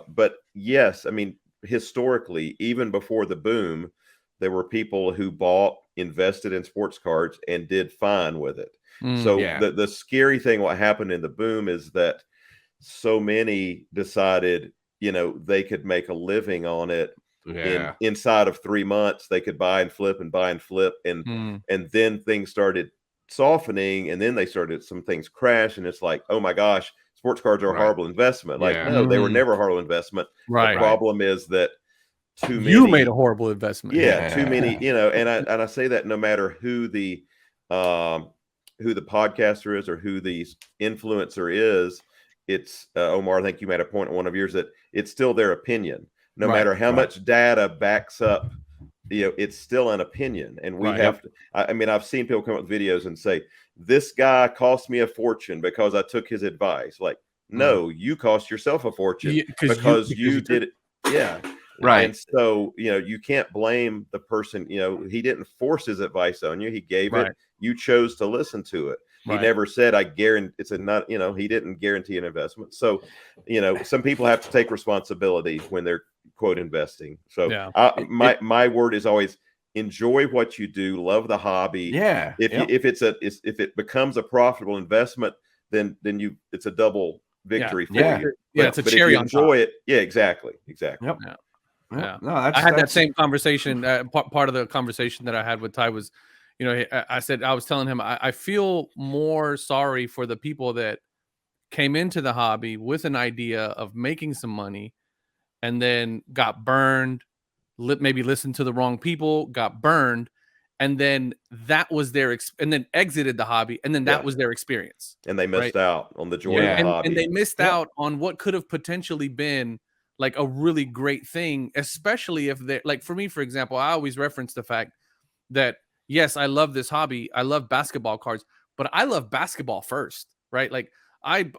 But yes, I mean, historically, even before the boom, there were people who bought, invested in sports cards, and did fine with it. So the scary thing, what happened in the boom, is that so many decided, you know, they could make a living on it. Inside of 3 months, they could buy and flip and buy and flip, and then things started softening, and then they started, some things crash, and it's like, oh my gosh, sports cards are a horrible investment. Like, no, they were never a horrible investment. The problem is that too many. You made a horrible investment. Too many. You know, and I say that no matter who the podcaster is or who the influencer is, it's Omar, I think you made a point in one of yours that it's still their opinion. No matter how much data backs up, you know, it's still an opinion. And we have to, I mean, I've seen people come up with videos and say, this guy cost me a fortune because I took his advice. Like, no, you cost yourself a fortune because you did it. Yeah. Right. And so, you know, you can't blame the person. You know, he didn't force his advice on you. He gave it. You chose to listen to it. He never said, I guarantee it's a not, you know, he didn't guarantee an investment. So, you know, some people have to take responsibility when they're quote investing. So my word is always, enjoy what you do, love the hobby. If it becomes a profitable investment, then it's a double victory for you. It's a cherry on top. Enjoy it. Exactly. No, I had that same conversation. Part of the conversation that I had with Ty was, you know, I was telling him, I feel more sorry for the people that came into the hobby with an idea of making some money and then got burned, maybe listened to the wrong people, got burned, and then that was their and then exited the hobby, and then that was their experience, and they missed out on the joy of the hobby, and they missed out on what could have potentially been like a really great thing, especially if they're like, for me, for example, I always reference the fact that yes, I love this hobby, I love basketball cards, but I love basketball first, right? Like I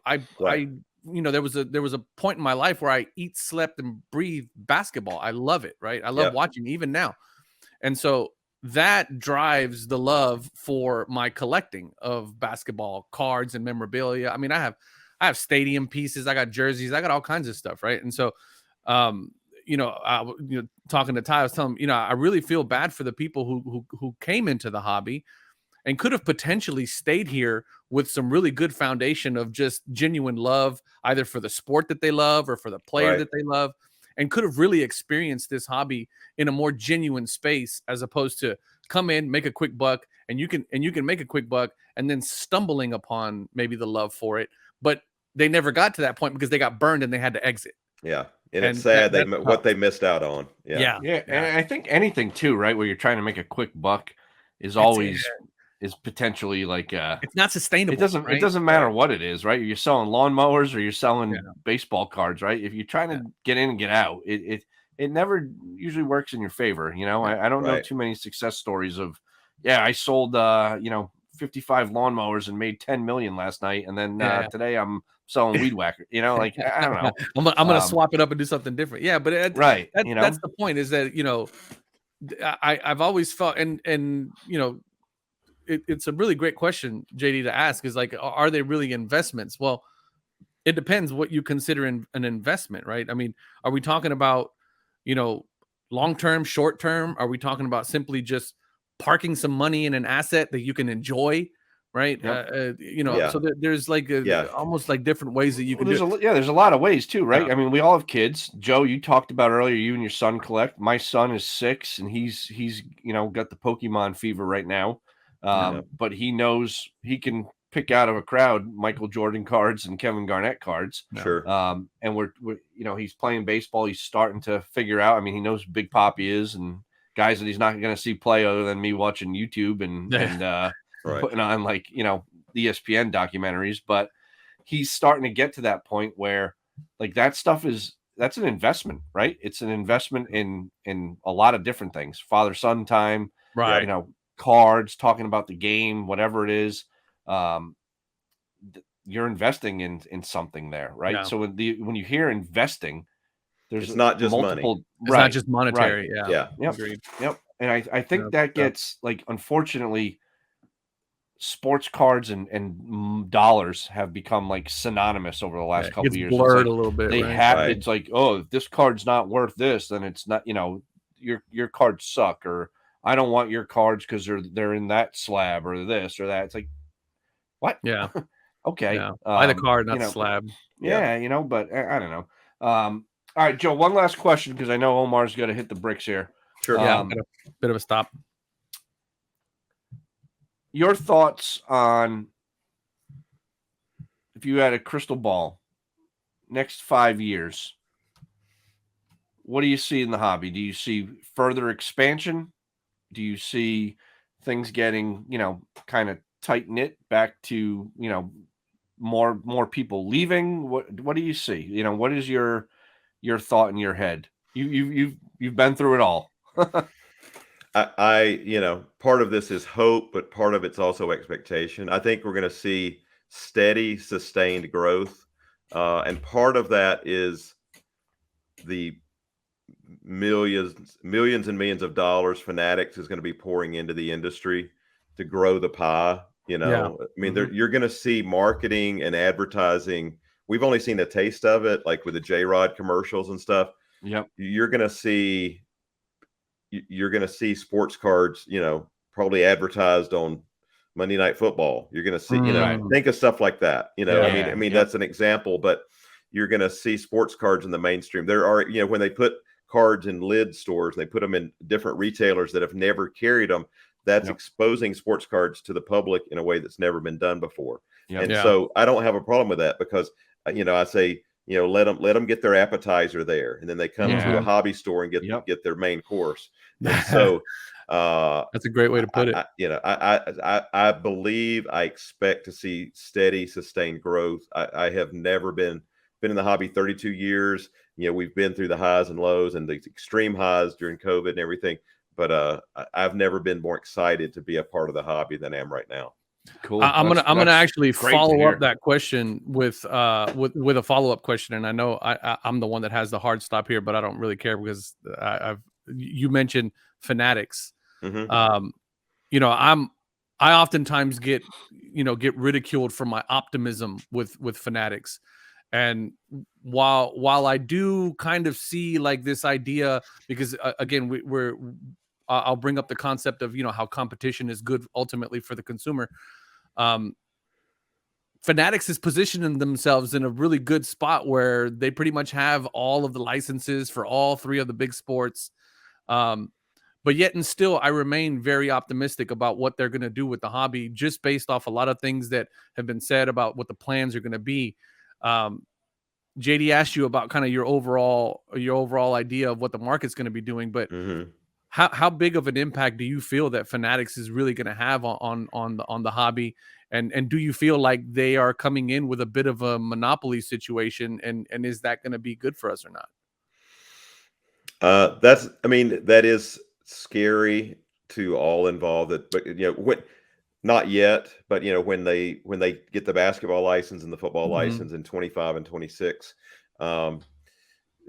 you know, there was a point in my life where I eat, slept, and breathed basketball. I love it, right? I love watching even now. And so that drives the love for my collecting of basketball cards and memorabilia. I mean, I have stadium pieces, I got jerseys, I got all kinds of stuff, right? And so you know, talking to Ty, I was telling him, you know, I really feel bad for the people who came into the hobby and could have potentially stayed here with some really good foundation of just genuine love, either for the sport that they love or for the player that they love, and could have really experienced this hobby in a more genuine space, as opposed to come in, make a quick buck, and you can make a quick buck and then stumbling upon maybe the love for it. But they never got to that point because they got burned and they had to exit. Yeah. And it's sad what they missed out on. And I think anything too, right, where you're trying to make a quick buck is always is potentially like it's not sustainable. It doesn't matter what it is, right? You're selling lawnmowers or you're selling baseball cards, right? If you're trying to get in and get out, it never usually works in your favor. You know, I don't know too many success stories of, I sold 55 lawnmowers and made 10 million last night, and then today I'm selling weed whacker. You know, like I don't know. I'm gonna swap it up and do something different. Yeah, but that's the point. Is that, you know, I've always felt, and you know, it's a really great question, JD, to ask, is like, are they really investments? Well, it depends what you consider an investment, right? I mean, are we talking about, you know, long-term, short-term? Are we talking about simply just parking some money in an asset that you can enjoy, right? You know, so there's like almost like different ways that you can do it. There's a lot of ways too, right? I mean, we all have kids. Joe, you talked about earlier, you and your son collect. My son is 6 and he's you know, got the Pokemon fever right now. But he knows he can pick out of a crowd Michael Jordan cards and Kevin Garnett cards. Sure. And we're you know, he's playing baseball. He's starting to figure out. I mean, he knows who Big Papi is and guys that he's not going to see play other than me watching YouTube and putting on, like, you know, the ESPN documentaries. But he's starting to get to that point where like that stuff that's an investment, right? It's an investment in a lot of different things. Father-son time, Right. you know, cards, talking about the game, whatever it is. You're investing in something there, right? Yeah. So when you hear investing, there's It's not just multiple, money. It's not just monetary. Right. Yeah. Yeah. Agreed. Yep. And I think Yeah. that gets like, unfortunately, sports cards and dollars have become like synonymous over the last It couple gets of years. blurred It's like a little bit. they Right? have Right. it's like, oh, if this card's not worth this, then it's not, you know, your cards suck, or I don't want your cards because they're in that slab or this or that. It's like, what? Yeah. Okay. Yeah. Buy the card, not you the know, slab. yeah, you know, but I don't know. All right, Joe, one last question, because I know Omar's got to hit the bricks here. Sure. Yeah. Um, Got a bit of a stop. Your thoughts on, if you had a crystal ball, next 5 years, what do you see in the hobby? Do you see further expansion? Do you see things getting, you know, kind of tight knit back to, you know, more people leaving? What do you see? You know, what is your thought in your head? You've been through it all. You know, part of this is hope, but part of it's also expectation. I think we're going to see steady, sustained growth. And part of that is the millions and millions of dollars Fanatics is going to be pouring into the industry to grow the pie. You know, I mean, you're going to see marketing and advertising. We've only seen a taste of it, like with the J-Rod commercials and stuff. Yep. You're going to see sports cards, you know, probably advertised on Monday Night Football. You're going to see, you know, think of stuff like that. You know, Yeah. I mean, that's an example, but you're going to see sports cards in the mainstream. There are, you know, when they put cards in lid stores, they put them in different retailers that have never carried them. That's exposing sports cards to the public in a way that's never been done before. And so I don't have a problem with that, because, you know, I say, you know, let them get their appetizer there, and then they come to a hobby store and get their main course. And so that's a great way to put it. I believe, I expect to see steady, sustained growth. I have never been in the hobby 32 years. You know, we've been through the highs and lows and the extreme highs during COVID and everything, but I've never been more excited to be a part of the hobby than I am right now. Cool. I'm gonna actually follow up that question with a follow-up question, and I know I'm the one that has the hard stop here, but I don't really care, because you mentioned Fanatics. You know, I oftentimes get ridiculed for my optimism with Fanatics, and while I do kind of see like this idea, because again, I'll bring up the concept of, you know, how competition is good ultimately for the consumer. Fanatics is positioning themselves in a really good spot where they pretty much have all of the licenses for all three of the big sports. But yet and still, I remain very optimistic about what they're going to do with the hobby, just based off a lot of things that have been said about what the plans are going to be. JD asked you about kind of your overall idea of what the market's going to be doing, but how big of an impact do you feel that Fanatics is really going to have on the hobby? And do you feel like they are coming in with a bit of a monopoly situation? And is that going to be good for us or not? That is scary to all involved. But you know, not yet, but you know, when they get the basketball license and the football license in 25 and 26,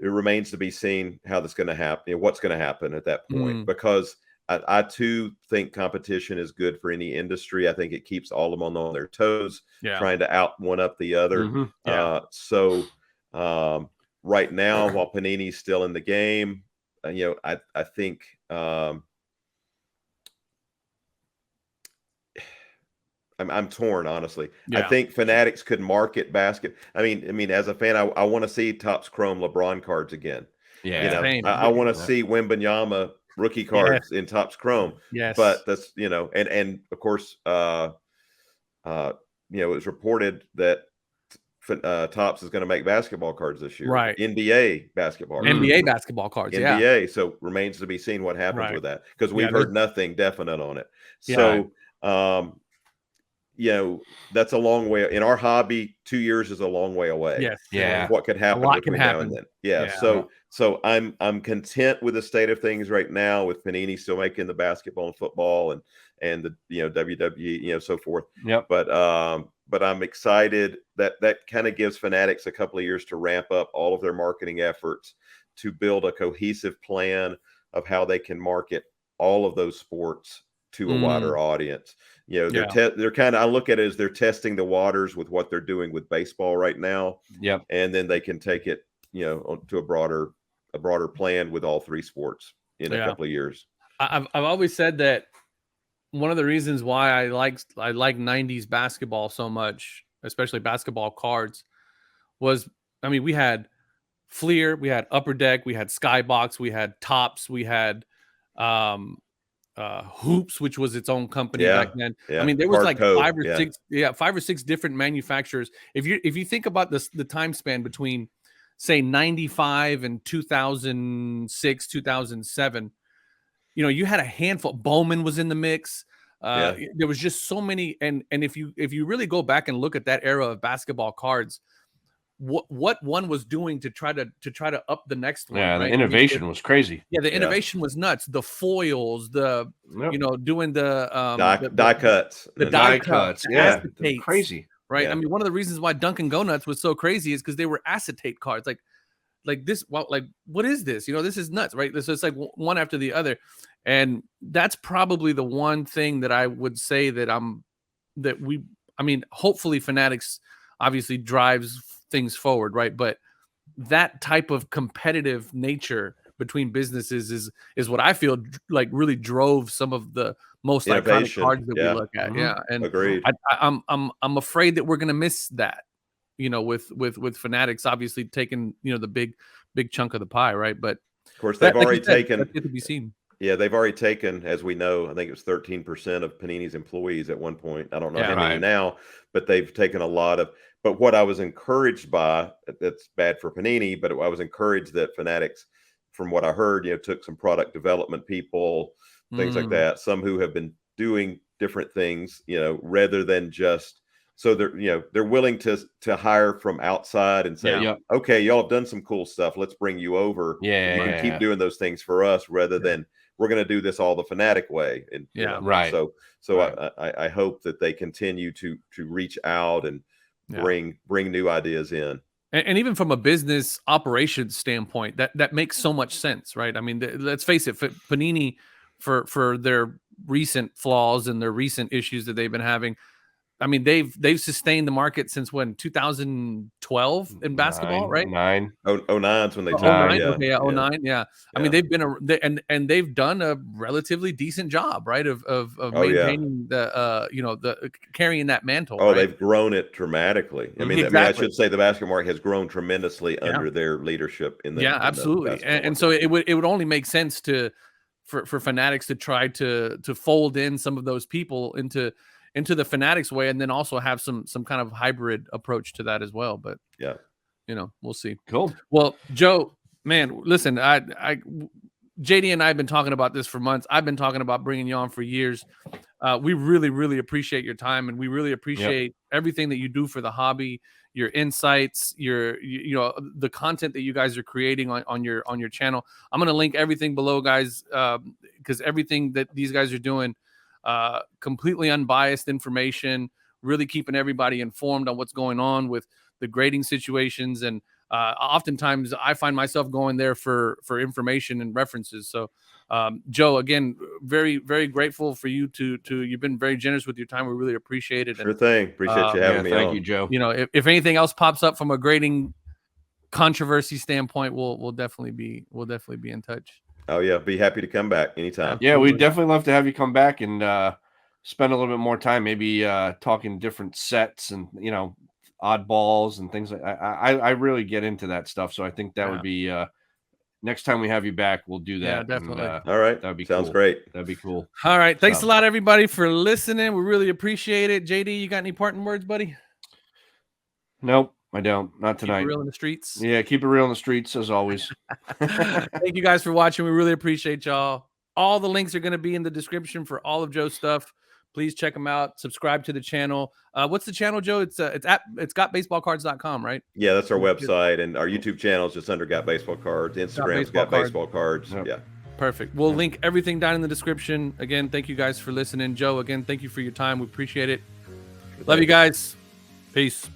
it remains to be seen how that's going to happen. You know, what's going to happen at that point, because I too think competition is good for any industry. I think it keeps all of them on their toes, trying to out one up the other. Right now, while Panini's still in the game, you know, I think I'm torn, honestly. I think Fanatics could market basket. I mean, as a fan, I want to see Topps Chrome LeBron cards again. You know, I want to see Wembanyama rookie cards in Topps Chrome. But that's, you know, and of course, you know, it was reported that Topps is going to make basketball cards this year. Right. NBA basketball cards. NBA. So remains to be seen what happens with that, because we've heard nothing definite on it. So that's a long way in our hobby. 2 years is a long way away. Yes. Yeah. What could happen lot between can now and happen. then. Yeah. So I'm content with the state of things right now, with Panini still making the basketball and football and the WWE, so forth. Yep. But I'm excited that kind of gives Fanatics a couple of years to ramp up all of their marketing efforts, to build a cohesive plan of how they can market all of those sports to a wider audience. They're kind of, I look at it as they're testing the waters with what they're doing with baseball right now. Yep. And then they can take it, to a broader plan with all three sports in a couple of years. I've always said that one of the reasons why I like 90s basketball so much, especially basketball cards, was, we had Fleer, we had Upper Deck, we had Skybox, we had Tops, we had Hoops, which was its own company back then. There was like five or six different manufacturers. If you think about the time span between, say, 95 and 2006, 2007, you had a handful. Bowman was in the mix. There was just so many, and if you really go back and look at that era of basketball cards, what one was doing to try to up the next one. Yeah, right? The innovation was crazy. Yeah, the innovation was nuts. The foils, doing the die cuts, the die cuts, crazy. Right. Yeah. One of the reasons why Dunkin' Go Nuts was so crazy is because they were acetate cards. Like this, what is this? This is nuts, right? So it's like one after the other. And that's probably the one thing that I would say hopefully Fanatics obviously drives things forward, right? But that type of competitive nature between businesses is what I feel like really drove some of the most iconic cards that we look at. Mm-hmm. Yeah. And agreed. I'm afraid that we're going to miss that, with Fanatics obviously taking, the big chunk of the pie. Right. But of course they've already taken, that's yet to be seen. Yeah. They've already taken, as we know, I think it was 13% of Panini's employees at one point. I don't know how many now, but they've taken a lot of. But what I was encouraged by, that's bad for Panini, but I was encouraged that Fanatics, from what I heard, took some product development people, things like that, some who have been doing different things, rather than just, so they're willing to hire from outside and say, okay, y'all have done some cool stuff. Let's bring you over. Yeah. You can keep doing those things for us, rather than we're going to do this all the Fanatic way. And right. So I hope that they continue to reach out and bring new ideas in. And even from a business operations standpoint, that makes so much sense, right? Let's face it, Panini, for their recent flaws and their recent issues that they've been having, they've sustained the market since when? 2012 in basketball, right? 09 is when they took 09, okay, 09, yeah. They've been and they've done a relatively decent job, right? Of maintaining the carrying that mantle. Oh, right? They've grown it dramatically. I should say the basketball market has grown tremendously under their leadership in the absolutely. And so it would only make sense for Fanatics to try to fold in some of those people into the Fanatics way, and then also have some kind of hybrid approach to that as well. But we'll see. Cool. Well, Joe, man, listen, JD and I have been talking about this for months. I've been talking about bringing you on for years. We really, really appreciate your time, and we really appreciate everything that you do for the hobby, your insights, the content that you guys are creating on your channel. I'm going to link everything below, guys, because everything that these guys are doing, completely unbiased information, really keeping everybody informed on what's going on with the grading situations. And oftentimes I find myself going there for information and references. So Joe, again, very, very grateful for you you've been very generous with your time. We really appreciate it. Sure thing. Appreciate you having me on. Thank you, Joe. If anything else pops up from a grading controversy standpoint, we'll definitely be in touch. Oh yeah, be happy to come back anytime. Yeah, we'd definitely love to have you come back and spend a little bit more time, maybe talking different sets and oddballs and things like that. I really get into that stuff, so I think that would be next time we have you back, we'll do that. Yeah, definitely. All right, that'd be sounds cool. Great. That'd be cool. All right, thanks a lot, everybody, for listening. We really appreciate it. JD, you got any parting words, buddy? Nope. I don't. Not tonight. Keep it real in the streets. Yeah, keep it real in the streets as always. Thank you guys for watching. We really appreciate y'all. All the links are going to be in the description for all of Joe's stuff. Please check them out. Subscribe to the channel. What's the channel, Joe? It's gotbaseballcards.com, right? Yeah, that's our website, and our YouTube channel is just under Got Baseball Cards. Instagram's Got Baseball Cards. Yep. Yeah. Perfect. We'll link everything down in the description. Again, thank you guys for listening. Joe, again, thank you for your time. We appreciate it. Love you guys. Peace.